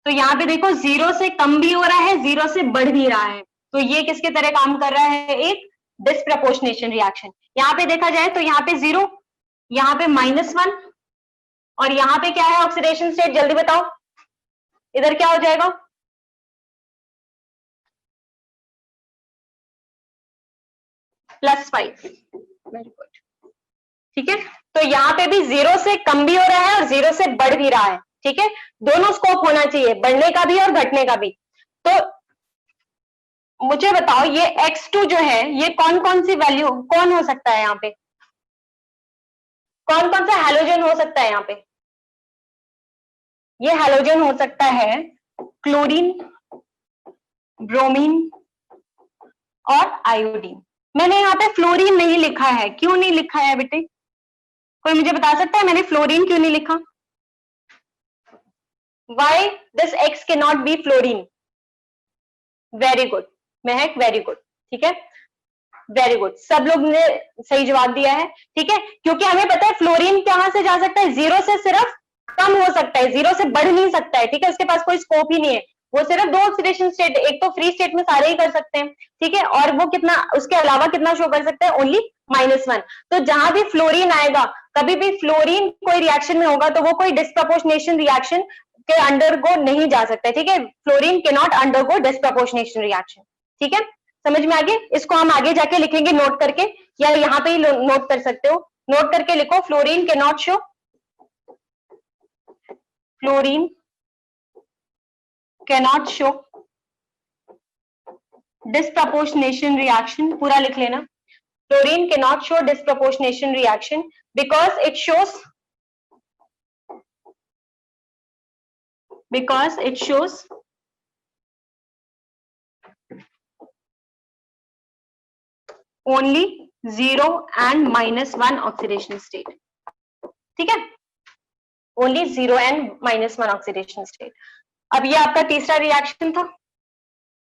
तो यहाँ पे देखो 0 से कम भी हो रहा है, 0 से बढ़ भी रहा है, तो ये किसके तरह काम कर रहा है, एक डिस्प्रपोर्शनेशन रिएक्शन। यहाँ पे देखा जाए तो यहाँ पे 0, यहाँ पे -1, और यहाँ पे क्या है ऑक्सीडेशन स्टेट, जल्दी बताओ, इधर क्या हो जाएगा, +5, वेरी गुड, ठीक है। तो यहाँ पे भी 0 से कम भी हो रहा है और 0 से बढ़ भी रहा है, ठीक है। दोनों स्कोप होना चाहिए, बढ़ने का भी और घटने का भी। तो मुझे बताओ, ये X2 जो है ये कौन कौन सी वैल्यू, कौन हो सकता है यहाँ पे, कौन कौन सा हैलोजन हो सकता है यहाँ पे, ये हैलोजन हो सकता है क्लोरीन, ब्रोमीन और आयोडीन। मैंने यहाँ पे फ्लोरीन नहीं लिखा है, क्यों नहीं लिखा है बेटे, कोई मुझे बता सकता है मैंने फ्लोरीन क्यों नहीं लिखा, why this X can not be fluorine? Very good Mahak, very good, ठीक है, वेरी गुड, सब लोग ने सही जवाब दिया है, ठीक है। क्योंकि हमें पता है फ्लोरीन कहां से जा सकता है, 0 से सिर्फ कम हो सकता है, जीरो से बढ़ नहीं सकता है, ठीक है, उसके पास कोई स्कोप ही नहीं है, वो सिर्फ दो ऑक्सीडेशन स्टेट, एक तो फ्री स्टेट में सारे ही कर सकते हैं, ठीक है, और वो कितना, उसके अलावा कितना शो कर सकता है, ओनली -1। तो जहां भी फ्लोरीन आएगा, कभी भी फ्लोरीन कोई रिएक्शन में होगा तो वो कोई डिस्प्रपोर्शनेशन रिएक्शन के अंडरगो नहीं जा सकता है, ठीक है, फ्लोरीन के नॉट अंडरगो डिस्प्रपोर्शनेशन रिएक्शन, ठीक है, समझ में आगे। इसको हम आगे जाके लिखेंगे नोट करके, या यहाँ पे ही नोट कर सकते हो, नोट करके लिखो, फ्लोरीन के not show, fluorine cannot show disproportionation reaction, पूरा लिख लेना, fluorine cannot show disproportionation reaction because it shows only 0 and -1 oxidation state, ठीक है, ओनली 0 एंड -1 ऑक्सीडेशन स्टेट। अब ये आपका तीसरा रिएक्शन था,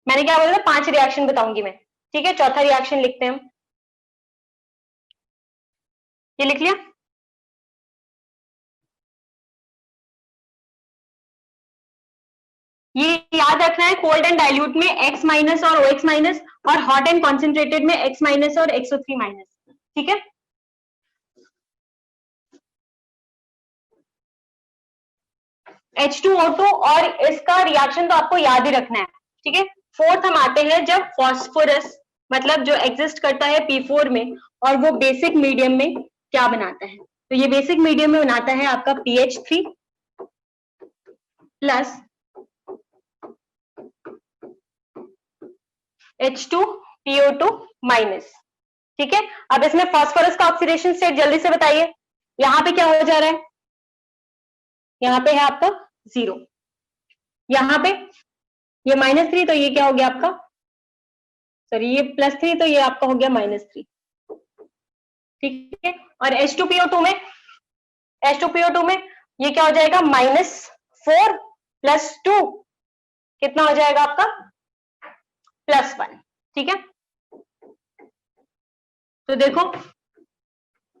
मैंने क्या बोला था, 5 रिएक्शन बताऊंगी मैं, ठीक है, चौथा रिएक्शन लिखते हैं हम, ये लिख लिया, ये याद रखना है, कोल्ड एंड डाइल्यूट में X माइनस और OX माइनस, और हॉट एंड कॉन्सेंट्रेटेड में X माइनस और XO3 माइनस, ठीक है। H2O2 और इसका रिएक्शन तो आपको याद ही रखना है, ठीक है। फोर्थ हम आते हैं जब फॉस्फोरस, मतलब जो एग्जिस्ट करता है P4 में, और वो बेसिक मीडियम में क्या बनाता है, तो ये बेसिक मीडियम में बनाता है आपका PH3 प्लस H2PO2 माइनस, ठीक है। अब इसमें फास्फोरस का ऑक्सीडेशन स्टेट जल्दी से बताइए, यहाँ पे क्या हो जा रहा है, यहाँ पे है आपका 0, यहाँ पे ये -3, तो ये क्या हो गया आपका, सॉरी ये +3, तो ये आपका हो गया -3, ठीक है। और H2PO2 में, H2PO2 में ये क्या हो जाएगा, -4 + 2 कितना हो जाएगा आपका, +1, ठीक है। तो देखो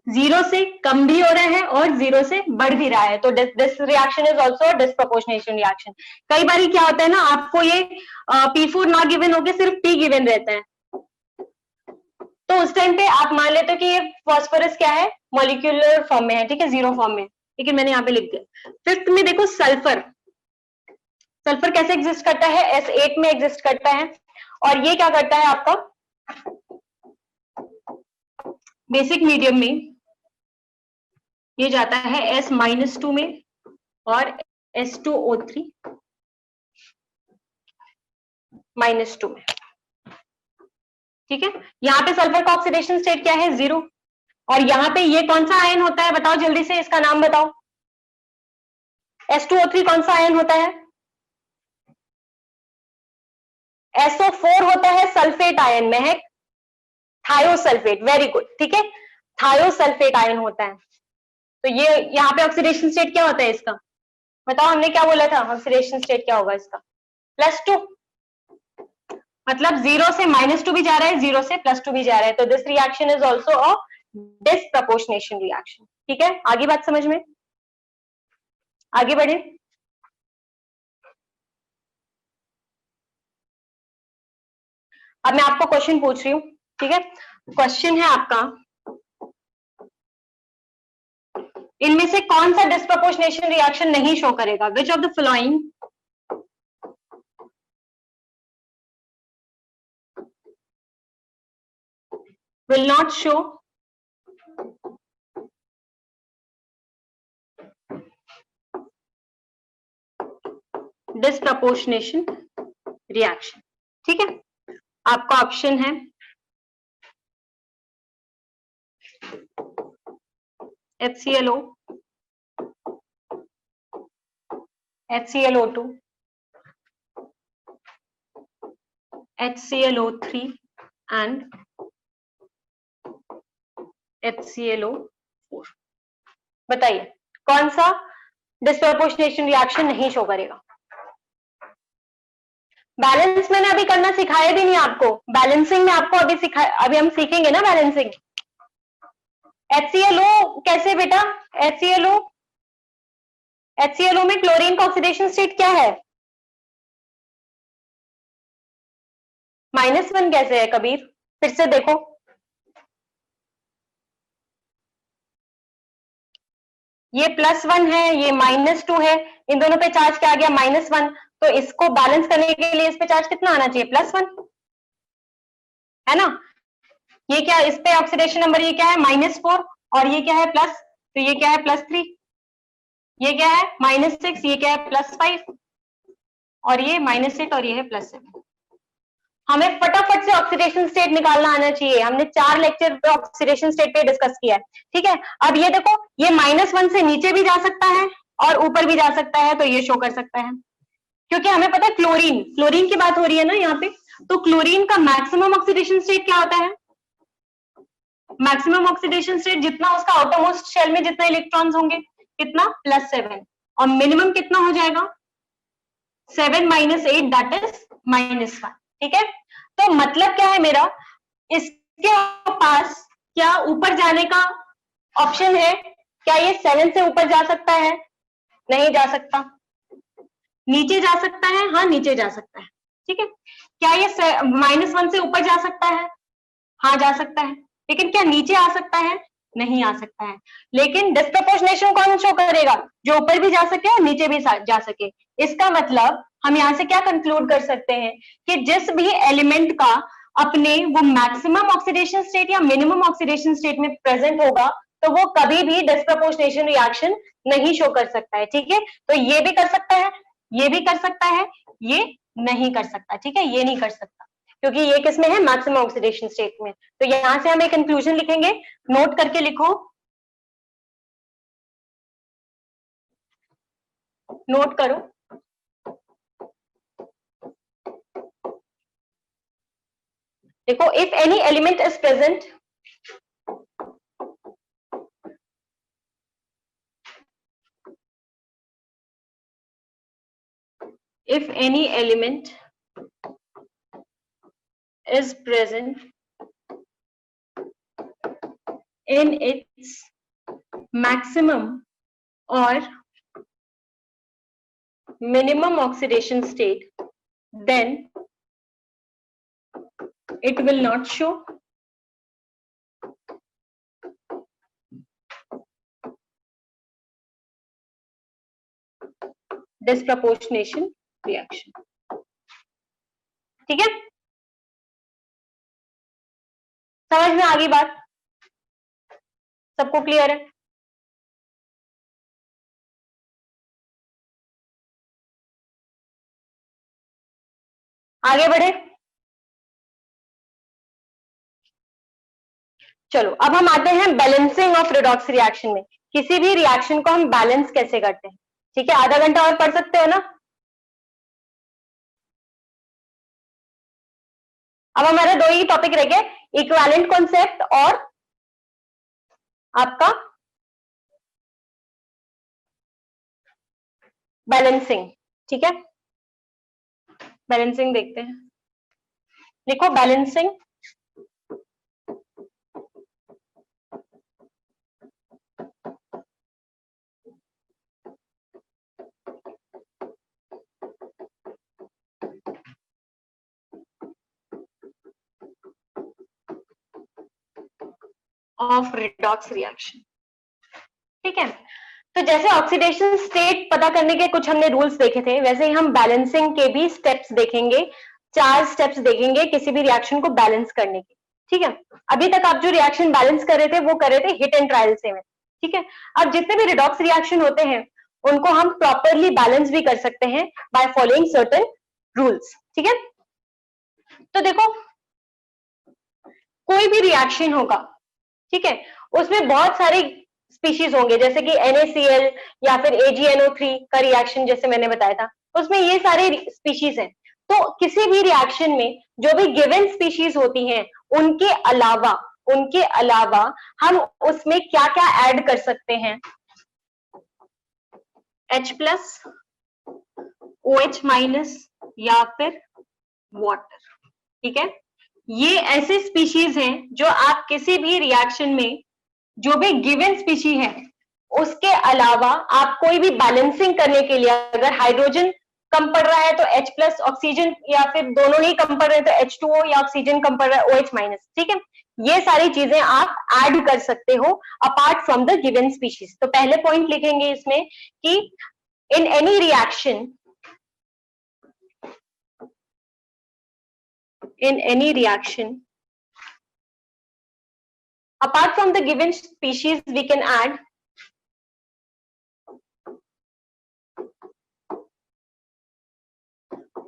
0 से कम भी हो रहा है और 0 से बढ़ भी रहा है, तो this reaction is also disproportionation reaction. कई बार क्या होता है ना, आपको ये P4 ना गिवन होके सिर्फ P गिवन रहता है, तो उस टाइम पे आप मान लेते हो कि ये फास्फोरस क्या है, मॉलिक्यूलर फॉर्म में है, ठीक है, 0 फॉर्म में, लेकिन मैंने यहाँ पे लिख दिया। फिफ्थ में देखो सल्फर, सल्फर कैसे एग्जिस्ट करता है, S8 में एग्जिस्ट करता है, और ये क्या करता है आपका बेसिक मीडियम में, ये जाता है S-2 में और S2O3 -2 में, ठीक है। यहाँ पे सल्फर का ऑक्सीडेशन स्टेट क्या है, 0, और यहाँ पे ये कौन सा आयन होता है, बताओ जल्दी से, इसका नाम बताओ, S2O3 कौन सा आयन होता है, SO4 होता है, सल्फेट आयन में है, थायोसल्फेट, वेरी गुड, ठीक है, थायोसल्फेट आयन होता है। तो ये यहाँ पे ऑक्सीडेशन स्टेट क्या होता है इसका, बताओ, हमने क्या बोला था, ऑक्सीडेशन स्टेट क्या होगा इसका, +2, मतलब 0 से -2 भी जा रहा है, 0 से +2 भी जा रहा है, तो this reaction is also a disproportionation reaction, ठीक है। आगे बात समझ में, आगे बढ़े। अब मैं आपको क्वेश्चन पूछ रही हूँ, ठीक है, क्वेश्चन है आपका, इनमें से कौन सा डिस्प्रपोर्शनेशन रिएक्शन नहीं शो करेगा, which of the following will not show disproportionation reaction, ठीक है। आपका ऑप्शन है HClO, HClO2, HClO3 and HClO4, बताइए कौन सा डिस्प्रपोर्शनेशन रिएक्शन नहीं शो करेगा। बैलेंस मैंने अभी करना सिखाया भी नहीं आपको, बैलेंसिंग में आपको अभी हम सीखेंगे ना बैलेंसिंग। HClO कैसे बेटा, HClO HClO में क्लोरीन का ऑक्सीडेशन स्टेट क्या है? -1 कैसे है कबीर? फिर से देखो, ये +1 है, ये -2 है, इन दोनों पे चार्ज क्या आ गया? -1। तो इसको बैलेंस करने के लिए इस पे चार्ज कितना आना चाहिए? +1, है ना? ये क्या, इस पे ऑक्सीडेशन नंबर ये क्या है? -4, और ये क्या है? प्लस, तो ये क्या है? +3, ये क्या है? -6, ये क्या है? +5, और ये -8, और ये है +7। हमें फटाफट से ऑक्सीडेशन स्टेट निकालना आना चाहिए। हमने 4 लेक्चर पे ऑक्सीडेशन स्टेट पे डिस्कस किया है, ठीक है? अब ये देखो, ये -1 से नीचे भी जा सकता है और ऊपर भी जा सकता है, तो ये शो कर सकता है, क्योंकि हमें पता है क्लोरीन, क्लोरीन की बात हो रही है ना यहाँ पे। तो क्लोरीन का मैक्सिमम ऑक्सीडेशन स्टेट क्या होता है? मैक्सिमम ऑक्सीडेशन स्टेट जितना उसका आउटरमोस्ट शेल में जितना इलेक्ट्रॉन्स होंगे, कितना? +7, और मिनिमम कितना हो जाएगा? 7 - 8, दैट इज -1, ठीक है? तो मतलब क्या है मेरा, इसके पास क्या ऊपर जाने का ऑप्शन है? क्या ये 7 से ऊपर जा सकता है? नहीं जा सकता। नीचे जा सकता है? हाँ, नीचे जा सकता है, ठीक है? क्या ये -1 से ऊपर जा सकता है? हाँ, जा सकता है। लेकिन क्या नीचे आ सकता है? नहीं आ सकता है। लेकिन डिस्प्रपोर्शनेशन कौन शो करेगा? जो ऊपर भी जा सके और नीचे भी जा सके। इसका मतलब हम यहाँ से क्या कंक्लूड कर सकते हैं कि जिस भी एलिमेंट का अपने वो मैक्सिमम ऑक्सीडेशन स्टेट या मिनिमम ऑक्सीडेशन स्टेट में प्रेजेंट होगा, तो वो कभी भी डिस्प्रपोर्शनेशन रिएक्शन नहीं शो कर सकता है, ठीक है? तो ये भी कर सकता है, ये भी कर सकता है, ये नहीं कर सकता, ठीक है? ये नहीं कर सकता, क्योंकि ये किसमें है? मैक्सिमम ऑक्सीडेशन स्टेट में। तो यहां से हम एक कंक्लूजन लिखेंगे, नोट करके लिखो, नोट करो। देखो, if any element is present, if any element is present in its maximum or minimum oxidation state, then it will not show disproportionation reaction, ठीक है? समझ में आ गई बात? सबको क्लियर है? आगे बढ़े, चलो अब हम आते हैं बैलेंसिंग ऑफ रिडॉक्स रिएक्शन में। किसी भी रिएक्शन को हम बैलेंस कैसे करते हैं, ठीक है? आधा घंटा और पढ़ सकते हो ना? अब हमारे दो ही टॉपिक रह गए, इक्विवेलेंट कॉन्सेप्ट और आपका बैलेंसिंग, ठीक है? बैलेंसिंग देखते हैं। देखो, बैलेंसिंग ऑफ रिडॉक्स रिएक्शन, ठीक है? तो जैसे ऑक्सीडेशन स्टेट पता करने के कुछ हमने रूल्स देखे थे, वैसे ही हम बैलेंसिंग के भी स्टेप्स देखेंगे। 4 स्टेप्स देखेंगे किसी भी रिएक्शन को बैलेंस करने के, ठीक है? अभी तक आप जो रिएक्शन बैलेंस कर रहे थे वो कर रहे थे हिट एंड ट्रायल से में, ठीक है? अब जितने भी रिडॉक्स रिएक्शन होते हैं उनको हम प्रॉपरली बैलेंस भी कर सकते हैं बाय फॉलोइंग सर्टेन रूल्स, ठीक है? तो देखो, कोई भी रिएक्शन होगा, ठीक है, उसमें बहुत सारे स्पीशीज होंगे, जैसे कि NaCl या फिर AgNO3 का रिएक्शन जैसे मैंने बताया था, उसमें ये सारे स्पीशीज हैं। तो किसी भी रिएक्शन में जो भी गिवन स्पीशीज होती हैं, उनके अलावा हम उसमें क्या क्या ऐड कर सकते हैं? H+, OH- या फिर वाटर, ठीक है? ये ऐसे स्पीशीज हैं जो आप किसी भी रिएक्शन में, जो भी गिवन स्पीशी है उसके अलावा आप कोई भी बैलेंसिंग करने के लिए, अगर हाइड्रोजन कम पड़ रहा है तो H प्लस ऑक्सीजन, या फिर दोनों ही कम पड़ रहे हैं तो H2O, या ऑक्सीजन कम पड़ रहा है OH माइनस, ठीक है, ये सारी चीजें आप ऐड कर सकते हो apart from the given species. तो पहले पॉइंट लिखेंगे इसमें कि in any reaction, in any reaction apart from the given species we can add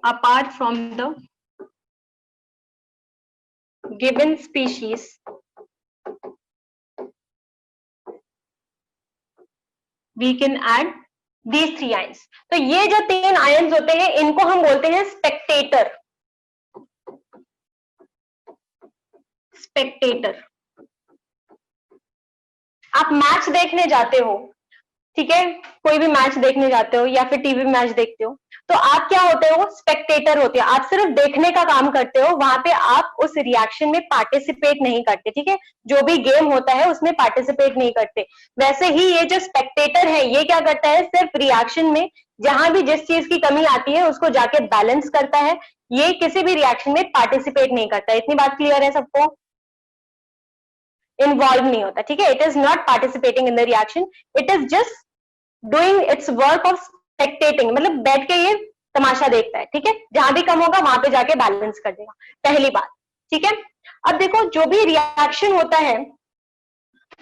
apart from the given species we can add these three ions। तो ये जो तीन आयन्स होते हैं इनको हम बोलते हैं स्पेक्टेटर। स्पेक्टेटर, आप मैच देखने जाते हो, ठीक है, कोई भी मैच देखने जाते हो या फिर टीवी मैच देखते हो, तो आप क्या होते हो, स्पेक्टेटर होते हो, आप सिर्फ देखने का काम करते हो, वहां पे आप उस रिएक्शन में पार्टिसिपेट नहीं करते, ठीक है, जो भी गेम होता है उसमें पार्टिसिपेट नहीं करते। वैसे ही ये जो स्पेक्टेटर है ये क्या करता है, सिर्फ रिएक्शन में जहां भी जिस चीज की कमी आती है उसको जाके बैलेंस करता है, ये किसी भी रिएक्शन में पार्टिसिपेट नहीं करता। इतनी बात क्लियर है सबको? इन्वॉल्व नहीं होता, ठीक है, it is not participating in the reaction, it is just doing it's work of spectating, मतलब बैठ के ये तमाशा देखता है, ठीक है, जहां भी कम होगा वहां पे जाके बैलेंस कर देगा, पहली बात, ठीक है। अब देखो जो भी रिएक्शन होता है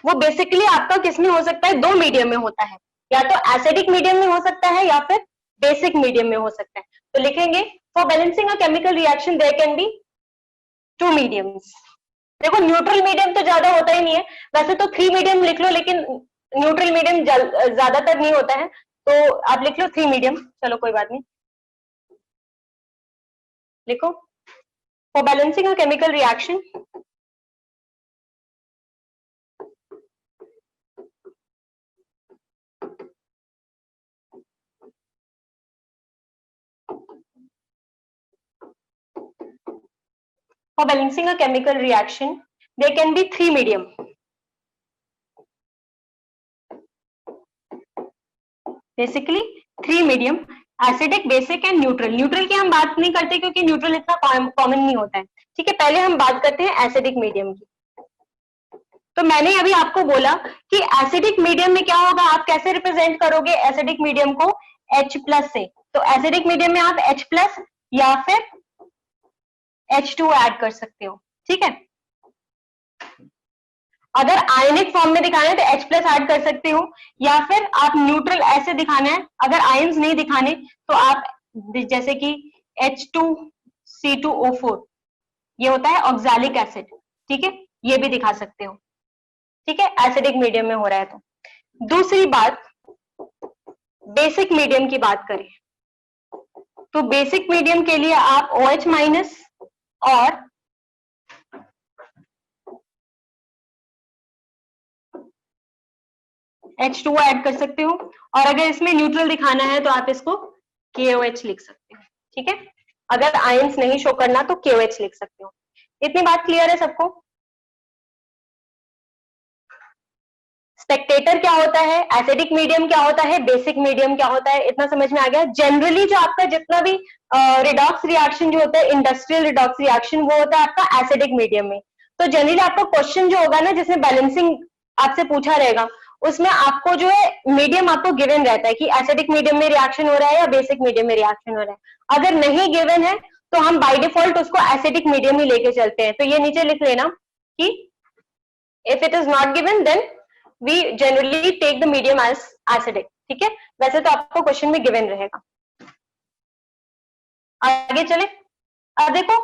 वो बेसिकली आपका किस में हो सकता है, दो मीडियम में होता है, या तो एसिडिक मीडियम में हो सकता है या फिर बेसिक मीडियम में हो सकता है। तो लिखेंगे for balancing a chemical reaction there can be two mediums. देखो न्यूट्रल मीडियम तो ज्यादा होता ही नहीं है, वैसे तो 3 मीडियम लिख लो, लेकिन न्यूट्रल मीडियम ज्यादातर नहीं होता है, तो आप लिख लो 3 मीडियम, चलो कोई बात नहीं, लिखो for balancing a chemical reaction for balancing a chemical reaction there can be 3 medium। Basically 3 medium, acidic, basic and neutral. Neutral की हम बात नहीं करते क्योंकि न्यूट्रल इतना कॉमन नहीं होता है, ठीक है, पहले हम बात करते हैं एसिडिक मीडियम की। तो मैंने अभी आपको बोला कि एसिडिक मीडियम में क्या होगा, आप कैसे रिप्रेजेंट करोगे एसिडिक मीडियम को, H प्लस से। तो एसिडिक मीडियम में आप H प्लस या फिर H2 ऐड कर सकते हो, ठीक है। अगर आयनिक फॉर्म में दिखाना है तो H प्लस ऐड कर सकते हो, या फिर आप न्यूट्रल ऐसे दिखाना है, अगर आयंस नहीं दिखाने तो आप जैसे कि H2C2O4 ये होता है ऑक्सैलिक एसिड, ठीक है, ये भी दिखा सकते हो, ठीक है, एसिडिक मीडियम में हो रहा है तो। दूसरी बात, बेसिक मीडियम की बात करें तो बेसिक मीडियम के लिए आप OH माइनस और H2O ऐड कर सकते हो, और अगर इसमें न्यूट्रल दिखाना है तो आप इसको KOH लिख सकते हो, ठीक है, अगर आयंस नहीं शो करना तो KOH लिख सकते हो। इतनी बात क्लियर है सबको? स्पेक्टेटर क्या होता है, एसिडिक मीडियम क्या होता है, बेसिक मीडियम क्या होता है, इतना समझ में आ गया। जनरली जो आपका जितना भी रिडॉक्स रिएक्शन जो होता है, इंडस्ट्रियल रिडॉक्स रिएक्शन, वो होता है आपका एसिडिक मीडियम में। तो जनरली आपका क्वेश्चन जो होगा ना जिसमें बैलेंसिंग आपसे पूछा रहेगा, उसमें आपको जो है मीडियम आपको गिवन रहता है कि एसिडिक मीडियम में रिएक्शन हो रहा है या बेसिक मीडियम में रिएक्शन हो रहा है। अगर नहीं गिवन है तो हम बाय डिफॉल्ट उसको एसिडिक मीडियम ही लेके चलते हैं। तो ये नीचे लिख लेना कि if it is not given then we generally take the medium as acidic, ठीक है, वैसे तो आपको क्वेश्चन में गिवन रहेगा। आगे चले, अब देखो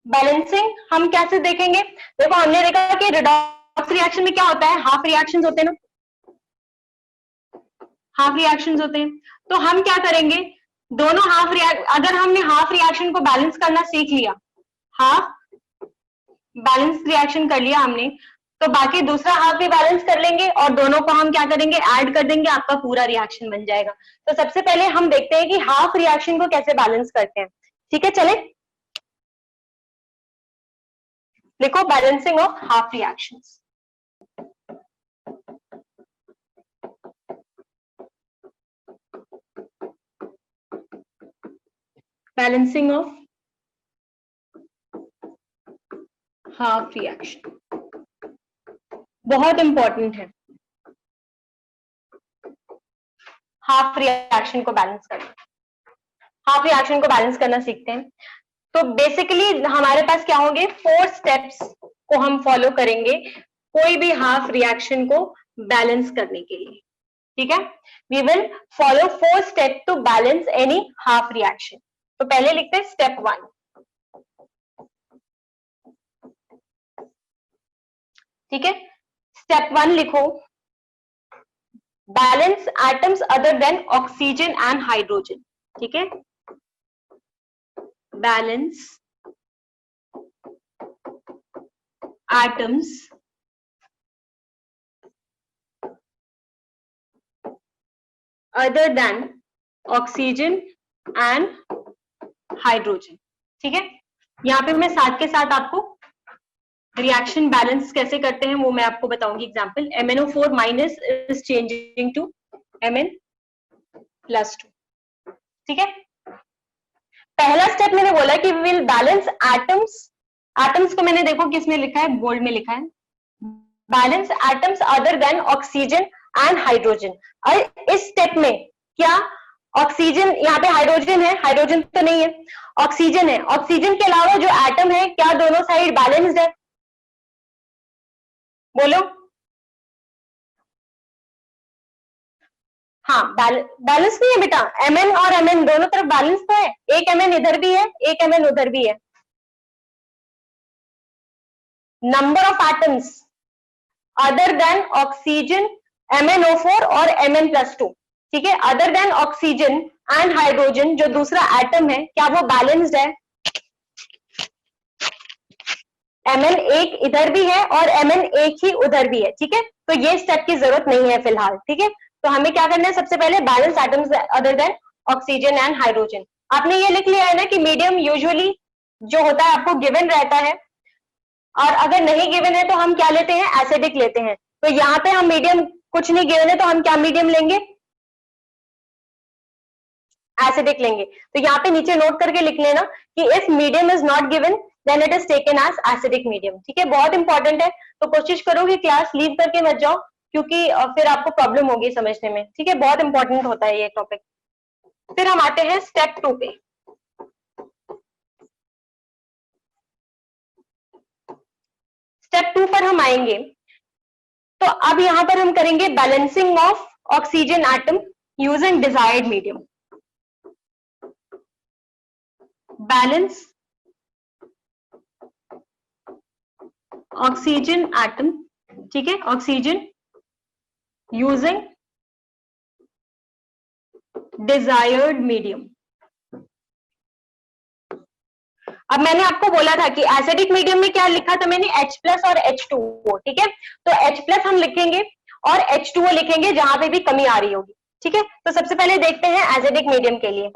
बैलेंसिंग हम कैसे देखेंगे। देखो हमने देखा कि रिडॉक्स रिएक्शन में क्या होता है, हाफ रिएक्शंस होते हैं ना, हाफ रिएक्शंस होते हैं, तो हम क्या करेंगे, दोनों हाफ रिएक्ट, अगर हमने हाफ रिएक्शन को बैलेंस करना सीख लिया, हाफ बैलेंस रिएक्शन कर लिया हमने, तो बाकी दूसरा हाफ भी बैलेंस कर लेंगे और दोनों को हम क्या करेंगे, ऐड कर देंगे, आपका पूरा रिएक्शन बन जाएगा। तो सबसे पहले हम देखते हैं कि हाफ रिएक्शन को कैसे बैलेंस करते हैं, ठीक है, चले देखो balancing of half reactions. Balancing of half reaction बहुत इंपॉर्टेंट है, हाफ रिएक्शन को बैलेंस करना। हाफ रिएक्शन को बैलेंस करना सीखते हैं। तो बेसिकली हमारे पास क्या होंगे, 4 स्टेप्स को हम फॉलो करेंगे कोई भी हाफ रिएक्शन को बैलेंस करने के लिए। ठीक है, we will follow 4 step to balance any half reaction. तो पहले लिखते हैं स्टेप 1। ठीक है, स्टेप 1 लिखो, balance atoms other than oxygen and hydrogen. ठीक है, balance atoms other than oxygen and hydrogen. ठीक है, यहाँ पे मैं साथ के साथ आपको रिएक्शन बैलेंस कैसे करते हैं वो मैं आपको बताऊंगी। Example, MnO4 minus is changing to Mn+2। ठीक है, पहला स्टेप मैंने बोला कि we will balance atoms. Atoms को मैंने देखो किसमें लिखा है, बोल्ड में लिखा है, balance atoms other than oxygen and hydrogen. और इस स्टेप में क्या ऑक्सीजन, यहाँ पे हाइड्रोजन है, हाइड्रोजन तो नहीं है, ऑक्सीजन है। ऑक्सीजन के अलावा जो एटम है क्या दोनों साइड बैलेंस्ड है, बोलो। हाँ, बैलेंस नहीं है बेटा, Mn और Mn दोनों तरफ बैलेंस तो है, एक Mn इधर भी है, एक Mn उधर भी है। Number of atoms other than oxygen MnO4 और Mn+2। ठीक है, other than oxygen and hydrogen जो दूसरा एटम है क्या वो बैलेंस्ड है, Mn एक इधर भी है और Mn एक ही उधर भी है। ठीक है, तो ये स्टेप की जरूरत नहीं है फिलहाल। ठीक है, तो हमें क्या करना है, सबसे पहले balance atoms other than oxygen and hydrogen. आपने ये लिख लिया है ना कि मीडियम यूजुअली जो होता है आपको गिवन रहता है, और अगर नहीं गिवन है तो हम क्या लेते हैं, एसिडिक लेते हैं। तो यहाँ पे हम मीडियम, कुछ नहीं गिवन है तो हम क्या मीडियम लेंगे, एसिडिक लेंगे। तो यहाँ पे नीचे नोट करके लिख लेना कि if medium is not given then it is taken as acidic medium. ठीक है, बहुत इंपॉर्टेंट है, तो कोशिश करो कि क्लास लीव करके मत जाओ, क्योंकि फिर आपको प्रॉब्लम होगी समझने में। ठीक है, बहुत इंपॉर्टेंट होता है ये टॉपिक। फिर हम आते हैं स्टेप 2 पे। स्टेप 2 पर हम आएंगे, तो अब यहां पर हम करेंगे balancing of oxygen atom using desired medium. Balance oxygen atom, ठीक है, ऑक्सीजन यूजिंग डिजायर्ड मीडियम। अब मैंने आपको बोला था कि एसिडिक मीडियम में क्या लिखा था मैंने, H+ और H2O। ठीक है, तो H+ हम लिखेंगे और H2O लिखेंगे जहां पे भी कमी आ रही होगी। ठीक है, तो सबसे पहले देखते हैं एसिडिक मीडियम के लिए।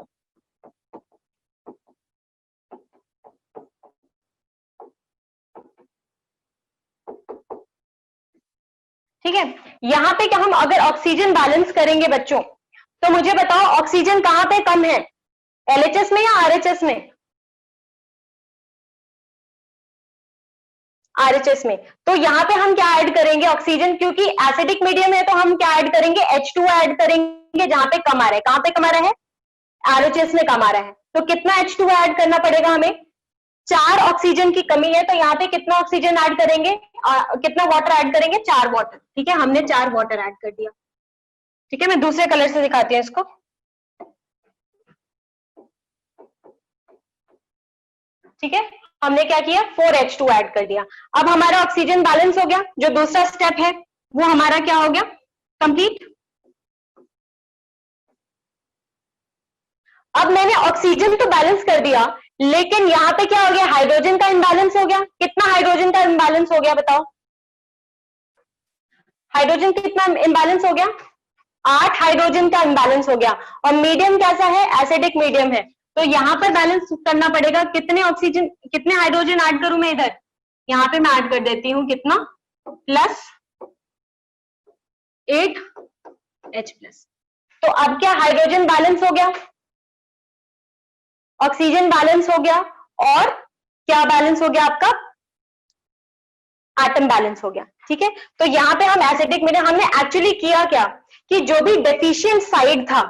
ठीक है, यहाँ पे क्या हम अगर ऑक्सीजन बैलेंस करेंगे बच्चों, तो मुझे बताओ ऑक्सीजन कहां पे कम है, LHS में या RHS में, RHS में। तो यहाँ पे हम क्या ऐड करेंगे, ऑक्सीजन, क्योंकि एसिडिक मीडियम है तो हम क्या ऐड करेंगे, H2O ऐड करेंगे जहां पे कम आ रहा है। कहां पे कम आ रहा है, RHS में कम आ रहा है। तो कितना H2O ऐड करना पड़ेगा हमें, 4 ऑक्सीजन की कमी है, तो यहाँ पे कितना ऑक्सीजन ऐड करेंगे, कितना वाटर ऐड करेंगे, 4 वाटर। ठीक है, हमने 4 वाटर ऐड कर दिया। ठीक है, मैं दूसरे कलर से दिखाती हूँ इसको। ठीक है, हमने क्या किया, 4H2 ऐड कर दिया। अब हमारा ऑक्सीजन बैलेंस हो गया, जो दूसरा स्टेप है वो हमारा क्या हो गया, कंप्लीट। अब मैंने ऑक्सीजन तो बैलेंस कर दिया, लेकिन यहाँ पे क्या हो गया, हाइड्रोजन का इम्बैलेंस हो गया। कितना हाइड्रोजन का इम्बैलेंस हो गया बताओ, हाइड्रोजन कितना इम्बैलेंस हो गया, 8 हाइड्रोजन का इम्बैलेंस हो गया। और मीडियम कैसा है, एसिडिक मीडियम है, तो यहाँ पर बैलेंस करना पड़ेगा। कितने ऑक्सीजन, कितने हाइड्रोजन ऐड करूं मैं इधर, यहाँ पे मैं ऐड कर देती हूँ कितना, +8H+। तो अब क्या हाइड्रोजन बैलेंस हो गया, ऑक्सीजन बैलेंस हो गया और क्या बैलेंस हो गया आपका, एटम बैलेंस हो गया। ठीक है, तो यहाँ पे हम एसिडिक मीडियम, हमने एक्चुअली किया क्या कि जो भी डेफिशिएंट साइड था,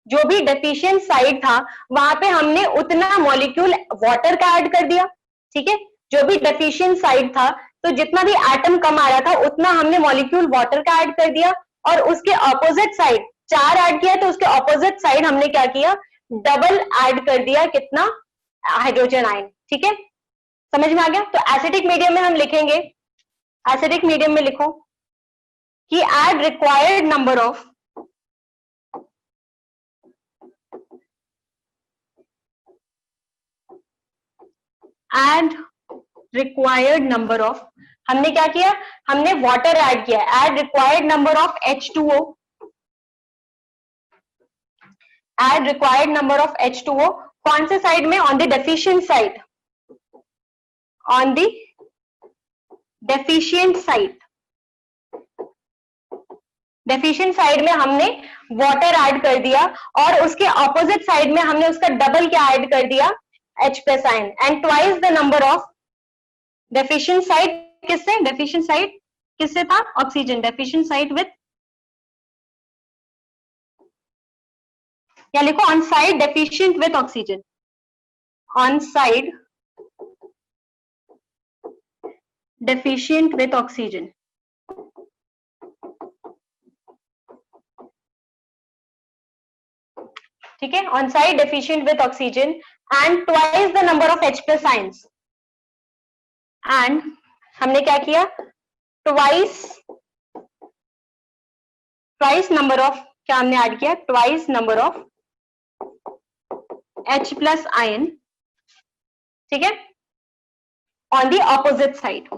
जो भी डेफिशिएंट साइड था वहां पे हमने उतना मॉलिक्यूल वाटर का ऐड कर दिया। ठीक है, जो भी डेफिशिएंट साइड था तो जितना भी एटम कम आ रहा था उतना हमने मॉलिक्यूल वाटर का ऐड कर दिया, और उसके ऑपोजिट साइड 4 ऐड किया तो उसके ऑपोजिट साइड हमने क्या किया, डबल ऐड कर दिया, कितना, हाइड्रोजन आयन। ठीक है, समझ में आ गया। तो एसिडिक मीडियम में हम लिखेंगे, एसिडिक मीडियम में लिखो कि add required number of add required number of, हमने क्या किया, हमने वाटर ऐड किया, add required number of H2O, add required number of H2O, कौन से साइड में, on the deficient side, on the deficient side, deficient side में हमने वाटर ऐड कर दिया, और उसके ऑपोजिट साइड में हमने उसका डबल क्या ऐड कर दिया, H plus ion, and twice the number of deficient side, किससे, डेफिशिएंट साइड किससे था, ऑक्सीजन, डेफिशिएंट साइड विथ, या लिखो on side deficient with oxygen, on side deficient with oxygen. ठीक है, on side deficient with oxygen and twice the number of H plus ions, and हमने क्या किया, ट्वाइस नंबर ऑफ, क्या हमने ऐड किया, twice number of H plus ion. ठीक है, on the opposite side,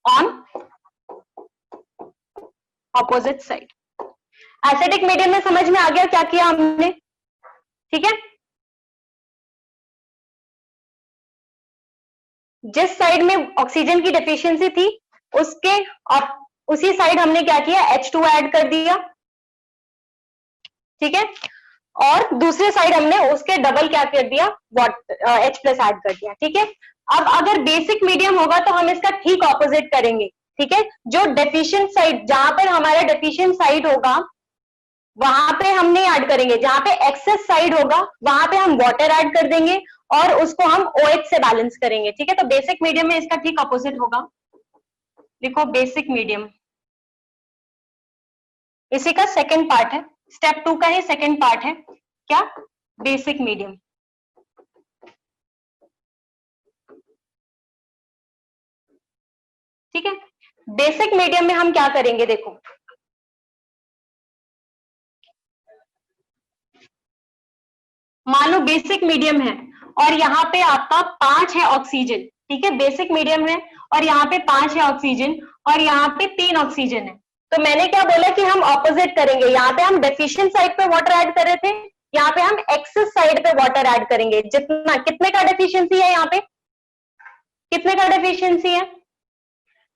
on opposite side. Acidic medium में समझ में आ गया क्या किया हमने। ठीक है, जिस साइड में ऑक्सीजन की डेफिशिएंसी थी उसके उसी साइड हमने क्या किया, H2 ऐड कर दिया। ठीक है, और दूसरे साइड हमने उसके डबल क्या कर दिया, H प्लस ऐड कर दिया। ठीक है, अब अगर बेसिक मीडियम होगा तो हम इसका ठीक ऑपोजिट करेंगे। ठीक है, जो डेफिशिएंट साइड, जहां पर हमारा डेफिशिएंट साइड होगा वहां पे हम नहीं ऐड करेंगे, जहां पे एक्सेस साइड होगा वहां पे हम वाटर ऐड कर देंगे और उसको हम OH से बैलेंस करेंगे। ठीक है, तो बेसिक मीडियम में इसका ठीक ऑपोजिट होगा, देखो बेसिक मीडियम, इसी का सेकंड पार्ट है, स्टेप 2 का ही सेकंड पार्ट है, क्या, बेसिक मीडियम। ठीक है, बेसिक मीडियम में हम क्या करेंगे, देखो मान लो बेसिक मीडियम है और यहाँ पे आपका 5 है ऑक्सीजन। ठीक है, बेसिक मीडियम है और यहाँ पे 5 है ऑक्सीजन और यहाँ पे 3 ऑक्सीजन है। तो मैंने क्या बोला कि हम ऑपोजिट करेंगे, यहाँ पे हम डेफिशिएंट साइड पे वाटर ऐड कर रहे थे, यहाँ पे हम एक्सेस साइड पे वाटर ऐड करेंगे। जितना, कितने का डेफिशिएंसी है यहाँ पे, कितने का डेफिशिएंसी है,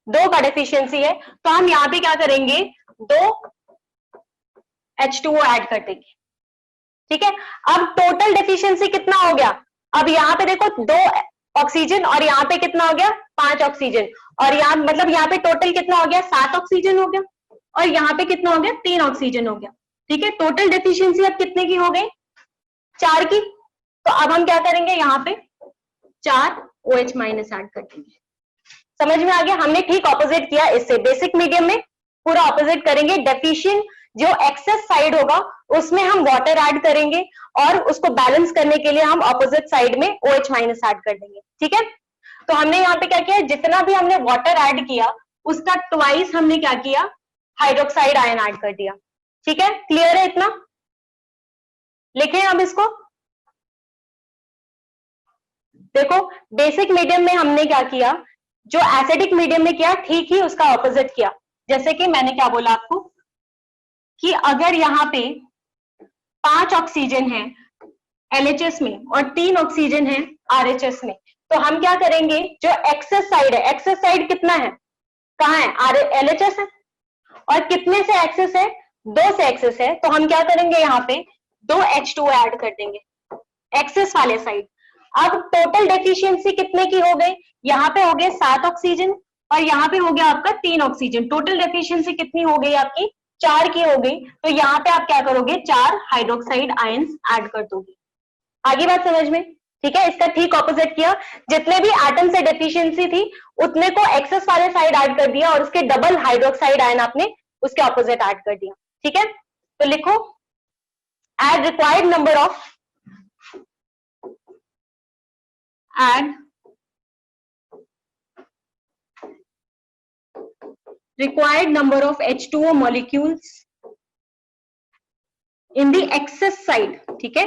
2 का डेफिशिएंसी है, तो हम यहाँ पे क्या करेंगे, 2 H2O ऐड कर देंगे। ठीक है, अब टोटल डेफिशिएंसी कितना हो गया, अब यहाँ पे देखो 2 ऑक्सीजन और यहाँ पे कितना हो गया, 5 ऑक्सीजन, और यहाँ मतलब यहाँ पे टोटल कितना हो गया, 7 ऑक्सीजन हो गया, और यहाँ पे कितना हो गया, 3 ऑक्सीजन हो गया। ठीक है, टोटल डेफिशिएंसी अब कितने की हो गई, 4 की। तो अब हम क्या करेंगे, यहाँ पे 4 OH माइनस ऐड कर देंगे। समझ में आ गया, हमने ठीक ऑपोजिट किया इससे, बेसिक मीडियम में पूरा ऑपोजिट करेंगे, डेफिशिएंट जो एक्सेस साइड होगा उसमें हम वाटर ऐड करेंगे और उसको बैलेंस करने के लिए हम ऑपोजिट साइड में OH माइनस ऐड कर देंगे। ठीक है, तो हमने यहाँ पे क्या किया, जितना भी हमने वाटर ऐड किया उसका ट्वाइस हमने क्या किया, हाइड्रोक्साइड आयन ऐड कर दिया। ठीक है, क्लियर है इतना, लिखें अब इसको। देखो बेसिक मीडियम में हमने क्या किया, जो एसिडिक मीडियम में किया ठीक ही उसका ऑपोजिट किया। जैसे कि मैंने क्या बोला आपको कि अगर यहाँ पे 5 ऑक्सीजन है LHS में और 3 ऑक्सीजन है RHS में, तो हम क्या करेंगे, जो एक्सेस साइड है, एक्सेस साइड कितना है, कहाँ है, LHS है, और कितने से एक्सेस है, 2 से एक्सेस है, तो हम क्या करेंगे, यहाँ पे 2 H2O ऐड कर देंगे। एक्सेस वाले साइड। अब टोटल डेफिशिएंसी कितने की हो गई, यहाँ पे हो गए 7 ऑक्सीजन और यहाँ पे हो गया आपका 3 ऑक्सीजन। टोटल डेफिशिएंसी कितनी हो गई आपकी, 4 की हो गई। तो यहाँ पे आप क्या करोगे, 4 हाइड्रोक्साइड आयंस ऐड कर दोगे। आगे बात समझ में, ठीक है। इसका ठीक ऑपोजिट किया, जितने भी एटम से डेफिशिएंसी थी उतने को एक्सेस वाले साइड ऐड कर दिया और उसके डबल हाइड्रोक्साइड आयन आपने उसके ऑपोजिट ऐड कर दिया, ठीक है। तो लिखो add required number of add required number of H2O molecules in the excess side, ठीक है।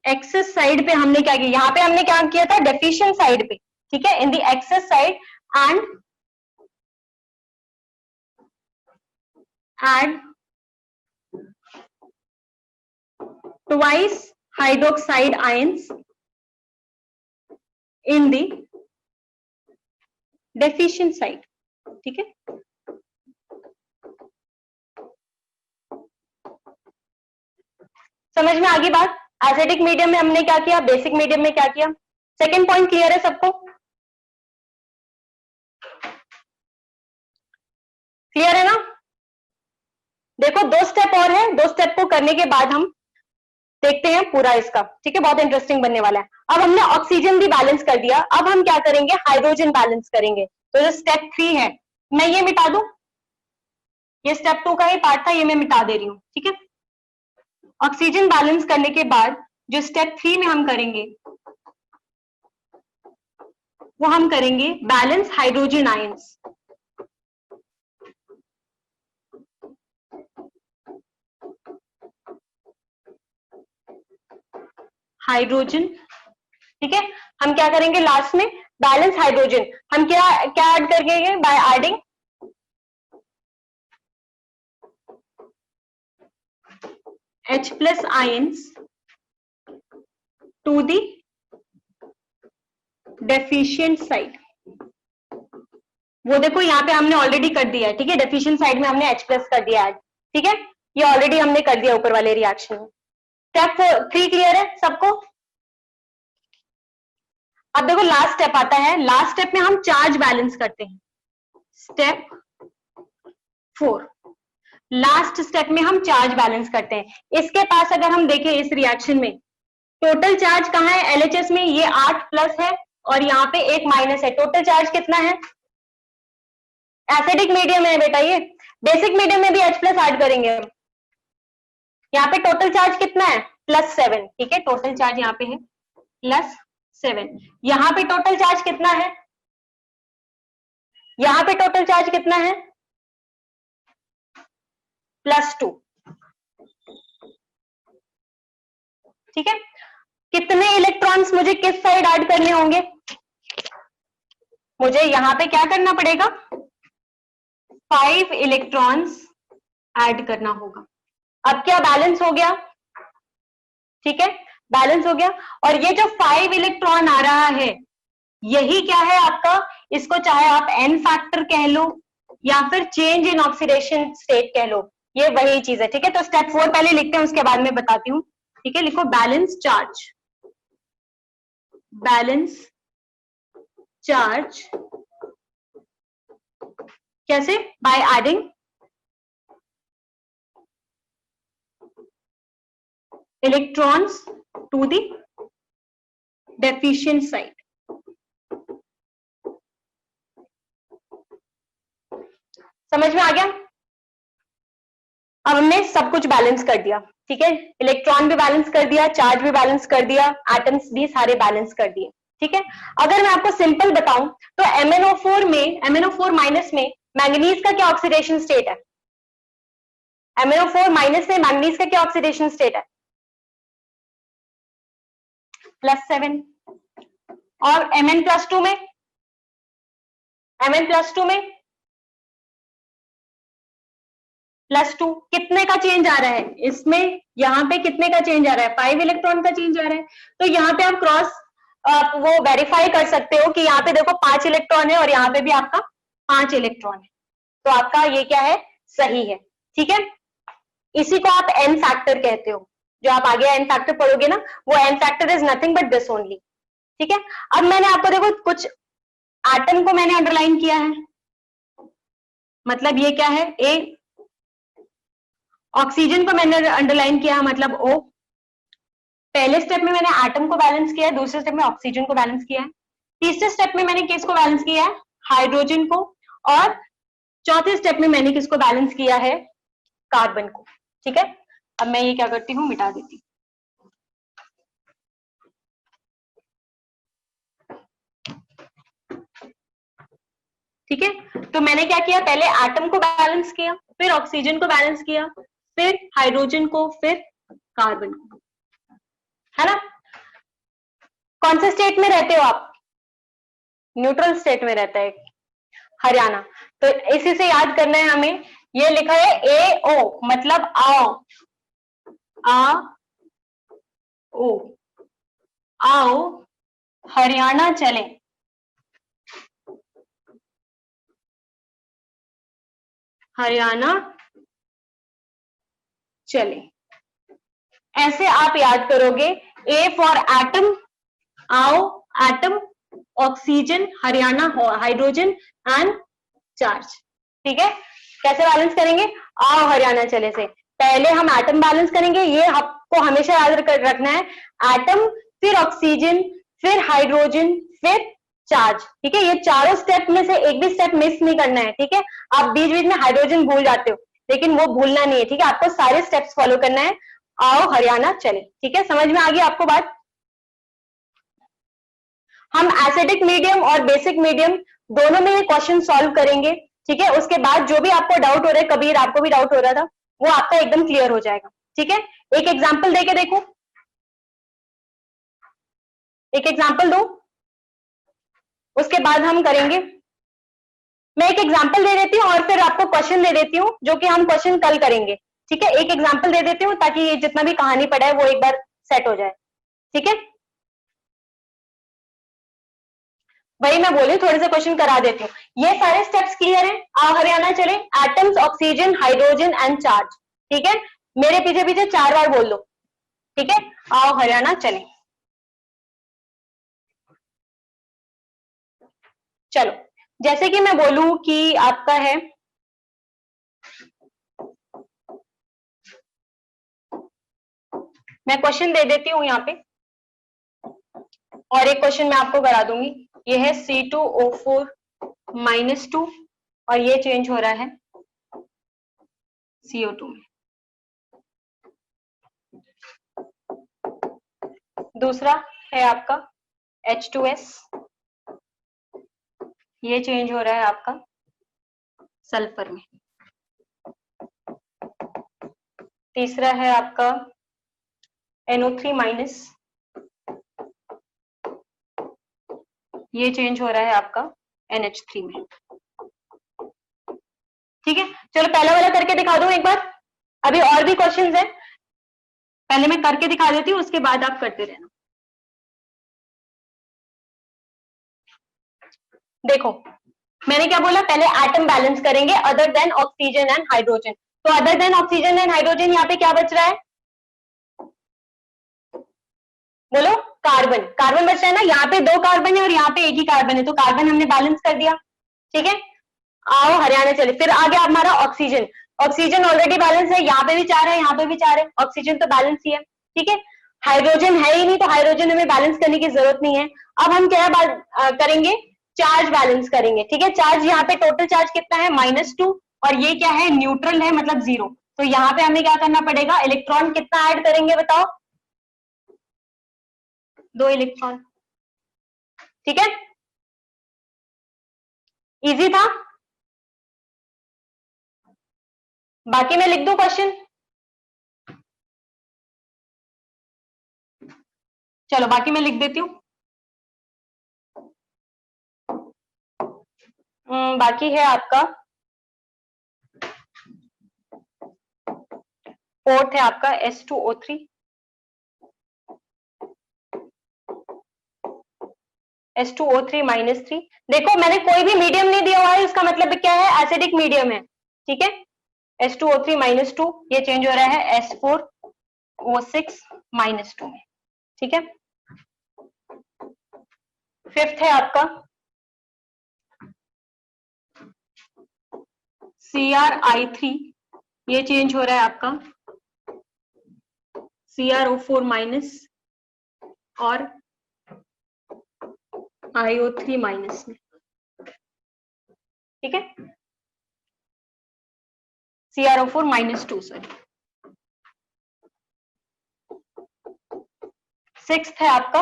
एक्सेस साइड पे हमने क्या किया, यहां पे हमने क्या किया था, डेफिशिएंट साइड पे, ठीक है। In the excess side and add twice hydroxide ions in the deficient side, ठीक है। समझ में आगे बात। एसिडिक मीडियम में हमने क्या किया, बेसिक मीडियम में क्या किया। सेकंड पॉइंट क्लियर है सबको, क्लियर है ना। देखो 2 स्टेप और है, 2 स्टेप को करने के बाद हम देखते हैं पूरा इसका, ठीक है। बहुत इंटरेस्टिंग बनने वाला है। अब हमने ऑक्सीजन भी बैलेंस कर दिया, अब हम क्या करेंगे, हाइड्रोजन बैलेंस करेंगे। तो जो स्टेप 3 है, मैं ये मिटा दूं, ये स्टेप 2 का ही पार्ट था, ये मैं मिटा दे रही हूं, ठीक है। ऑक्सीजन बैलेंस करने के बाद जो स्टेप 3 में हम करेंगे वो हम करेंगे बैलेंस हाइड्रोजन आयंस। हाइड्रोजन, ठीक है। हम क्या करेंगे लास्ट में, बैलेंस हाइड्रोजन। हम क्या क्या ऐड करेंगे, by adding H+ ions to the deficient side. वो देखो यहाँ पे हमने ऑलरेडी कर दिया है, ठीक है। डेफिशिएंट साइड में हमने H+ कर दिया है, ठीक है। ये ऑलरेडी हमने कर दिया ऊपर वाले रिएक्शन में। स्टेप 3 क्लियर है सबको। अब देखो लास्ट स्टेप आता है, लास्ट स्टेप में हम चार्ज बैलेंस करते हैं। स्टेप 4, लास्ट स्टेप में हम चार्ज बैलेंस करते हैं। इसके पास अगर हम देखें इस रिएक्शन में टोटल चार्ज कहाँ है, LHS में ये 8+ है और यहाँ पे 1 माइनस है। टोटल चार्ज कितना है, एसिडिक मीडियम है बेटा ये। बेसिक मीडियम में भी H+ ऐड करेंगे हम। यहाँ पे टोटल चार्ज कितना है, +7, ठीक है। टोटल चार्ज यहाँ पे है +7। यहाँ पे टोटल चार्ज कितना है, यहाँ पे टोटल चार्ज कितना है, +2, ठीक है। कितने इलेक्ट्रॉन्स मुझे किस साइड ऐड करने होंगे, मुझे यहाँ पे क्या करना पड़ेगा, 5 इलेक्ट्रॉन्स ऐड करना होगा। अब क्या बैलेंस हो गया, ठीक है, बैलेंस हो गया। और ये जो 5 इलेक्ट्रॉन आ रहा है यही क्या है आपका, इसको चाहे आप n फैक्टर कह लो या फिर चेंज इन ऑक्सीडेशन स्टेट कह लो, ये वही चीज है, ठीक है। तो स्टेप 4 पहले लिखते हैं, उसके बाद में बताती हूँ, ठीक है। लिखो बैलेंस चार्ज, बैलेंस चार्ज कैसे, by adding electrons to the deficient side. समझ में आ गया। अब हमने सब कुछ बैलेंस कर दिया, ठीक है। इलेक्ट्रॉन भी बैलेंस कर दिया, चार्ज भी बैलेंस कर दिया, एटम्स भी सारे बैलेंस कर दिए, ठीक है। अगर मैं आपको सिंपल बताऊं तो MnO4 में, MnO4 माइनस में मैंगनीज का क्या ऑक्सीडेशन स्टेट है, MnO4 माइनस में मैंगनीज का क्या ऑक्सीडेशन स्टेट है, +7। और Mn+2 में, Mn+2 में +2। कितने का चेंज आ रहा है इसमें, यहाँ पे कितने का चेंज आ रहा है, 5 इलेक्ट्रॉन का चेंज आ रहा है। तो यहाँ पे आप क्रॉस वो वेरीफाई कर सकते हो कि यहाँ पे देखो 5 इलेक्ट्रॉन है और यहाँ पे भी आपका 5 इलेक्ट्रॉन है, तो आपका ये क्या है, सही है, ठीक है। इसी को आप n फैक्टर कहते हो, जो आप आगे एन फैक्टर पढ़ोगे ना, वो N factor is nothing but this only. ठीक है, अब मैंने आपको देखो कुछ एटम को मैंने अंडरलाइन किया है, मतलब ये क्या है, ए। ऑक्सीजन को मैंने अंडरलाइन किया है, मतलब ओ। पहले स्टेप में मैंने एटम को बैलेंस किया है, दूसरे स्टेप में ऑक्सीजन को बैलेंस किया है, तीसरे स्टेप में मैंने किसको बैलेंस किया है, हाइड्रोजन को, और चौथे स्टेप में मैंने किसको बैलेंस किया है, कार्बन को। ठीक है, अब मैं ये क्या करती हूँ, मिटा देती हूँ। ठीक है, तो मैंने क्या किया, पहले एटम को बैलेंस किया, फिर ऑक्सीजन को बैलेंस किया, फिर हाइड्रोजन को, फिर कार्बन को, है ना। कौन से स्टेट में रहते हो आप, न्यूट्रल स्टेट में रहता है हरियाणा। तो इसी से याद करना है हमें, ये लिखा है ए ओ, मतलब आओ, आ ओ, आओ हरियाणा चले। हरियाणा चले, ऐसे आप याद करोगे। ए फॉर एटम, आओ atom, oxygen, Haryana, hydrogen and charge. ठीक है, कैसे बैलेंस करेंगे, आओ हरियाणा चले से पहले हम एटम बैलेंस करेंगे, ये आपको हमेशा याद रखना है। एटम, फिर ऑक्सीजन, फिर हाइड्रोजन, फिर चार्ज। ठीक है, ये चारों स्टेप में से एक भी स्टेप मिस नहीं करना है। ठीक है, आप बीच बीच में हाइड्रोजन भूल जाते हो, लेकिन वो भूलना नहीं है। ठीक है, आपको सारे स्टेप्स फॉलो करना है। आओ हरियाणा चले। ठीक है, समझ में आ गई आपको बात। हम एसिडिक मीडियम और बेसिक मीडियम दोनों में ये क्वेश्चन सॉल्व करेंगे। ठीक है, उसके बाद जो भी आपको डाउट हो रहा है, कबीर आपको भी डाउट हो रहा था, वो आपका एकदम क्लियर हो जाएगा। ठीक है, एक एग्जांपल देके देखो, एक एग्जांपल दो, उसके बाद हम करेंगे। मैं एक एग्जांपल दे देती हूँ और फिर आपको क्वेश्चन दे देती हूँ, जो कि हम क्वेश्चन कल करेंगे। ठीक है, एक एग्जांपल दे देती हूँ ताकि ये जितना भी कहानी पढ़ा है वो एक बार सेट हो जाए। ठीक है, वही मैं बोली, थोड़े से क्वेश्चन करा देती हूँ। ये सारे स्टेप्स क्लियर हैं, आओ हरियाणा चले, atoms, oxygen, hydrogen and charge. ठीक है, मेरे पीछे पीछे 4 बार बोल दो। ठीक है, आओ हरियाणा चले। चलो, जैसे कि मैं बोलूं कि आपका है, मैं क्वेश्चन दे देती हूँ यहाँ पे, और एक क्वेश्चन मैं आपको करा दूंगी। ये है C2O4 -2 और ये चेंज हो रहा है CO2 में। दूसरा है आपका H2S, ये चेंज हो रहा है आपका सल्फर में। तीसरा है आपका NO3-, ये चेंज हो रहा है आपका NH3 में। ठीक है, चलो पहला वाला करके दिखा दो एक बार, अभी और भी क्वेश्चंस हैं, पहले मैं करके दिखा देती हूँ, उसके बाद आप करते रहना। देखो, मैंने क्या बोला, पहले एटम बैलेंस करेंगे other than oxygen and hydrogen. तो other than oxygen and hydrogen यहाँ पे क्या बच रहा है, बोलो, कार्बन। कार्बन बच रहा है ना, यहाँ पे 2 कार्बन है और यहाँ पे एक ही कार्बन है, तो कार्बन हमने बैलेंस कर दिया। ठीक है, आओ हरियाणा चले। फिर आगे हमारा ऑक्सीजन, ऑक्सीजन ऑलरेडी बैलेंस है, यहाँ पे भी 4 है, यहाँ पे भी 4 है, ऑक्सीजन तो बैलेंस ही है। ठीक है, हाइड्रोजन है ही नहीं, तो हाइड्रोजन हमें बैलेंस करने की जरूरत नहीं है। अब हम क्या करेंगे, चार्ज बैलेंस करेंगे। ठीक है, चार्ज यहाँ पे टोटल चार्ज कितना है, -2, और ये क्या है, न्यूट्रल है, मतलब 0। तो यहाँ पे हमें क्या करना पड़ेगा, इलेक्ट्रॉन कितना ऐड करेंगे बताओ, 2 इलेक्ट्रॉन। ठीक है, इजी था। बाकी मैं लिख दूं क्वेश्चन, चलो बाकी मैं लिख देती हूँ। बाकी है आपका, फोर्थ है आपका S2O3, -3। देखो, मैंने कोई भी मीडियम नहीं दिया हुआ है, इसका मतलब क्या है, एसिडिक मीडियम है। ठीक है, S2O3 -2, ये चेंज हो रहा है S4, O6 -2 में, ठीक है। फिफ्थ है आपका CrI3, ये चेंज हो रहा है आपका CrO4 माइनस और IO3 माइनस में, ठीक है। CrO4 -2, sorry. सिक्स्थ है आपका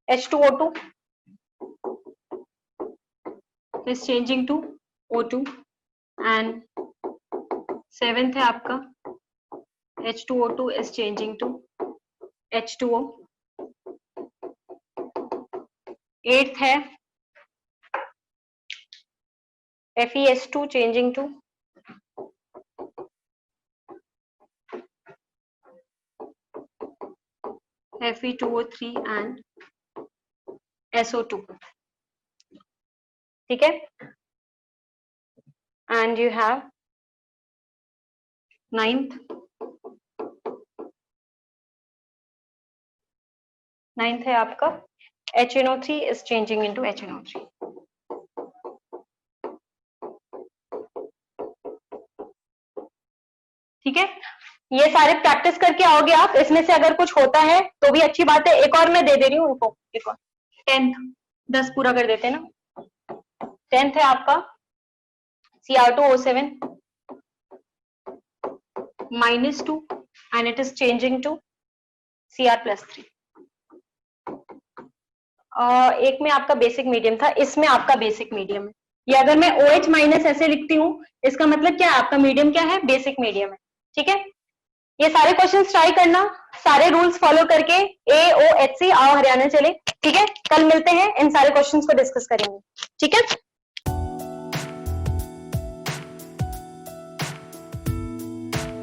H2O2 is changing to O2 and seventh है आपका H2O2 is changing to H2O। Eighth है FeS2 changing to Fe2O3 and SO2, ठीक है। एंड यू हैव नाइन्थ है आपका HNO3 is changing into HNO3, ठीक है। ये सारे प्रैक्टिस करके आओगे आप, इसमें से अगर कुछ होता है तो भी अच्छी बात है। एक और मैं दे रही हूँ उनको, एक और 10th 10 पूरा कर देते हैं ना। 10th है आपका Cr2O7 -2 and it is changing to Cr+3। एक में आपका बेसिक मीडियम था, इसमें आपका बेसिक मीडियम है। ये अगर मैं OH माइनस ऐसे लिखती हूँ, इसका मतलब क्या है, आपका मीडियम क्या है, बेसिक मीडियम है, ठीक है। ये सारे क्वेश्चंस ट्राई करना, सारे रूल्स फॉलो करके AOHC आओ हरियाणा चले, ठीक है। कल मिलते हैं, इन सारे क्वेश्चंस को डिस्कस करेंगे, ठीक है।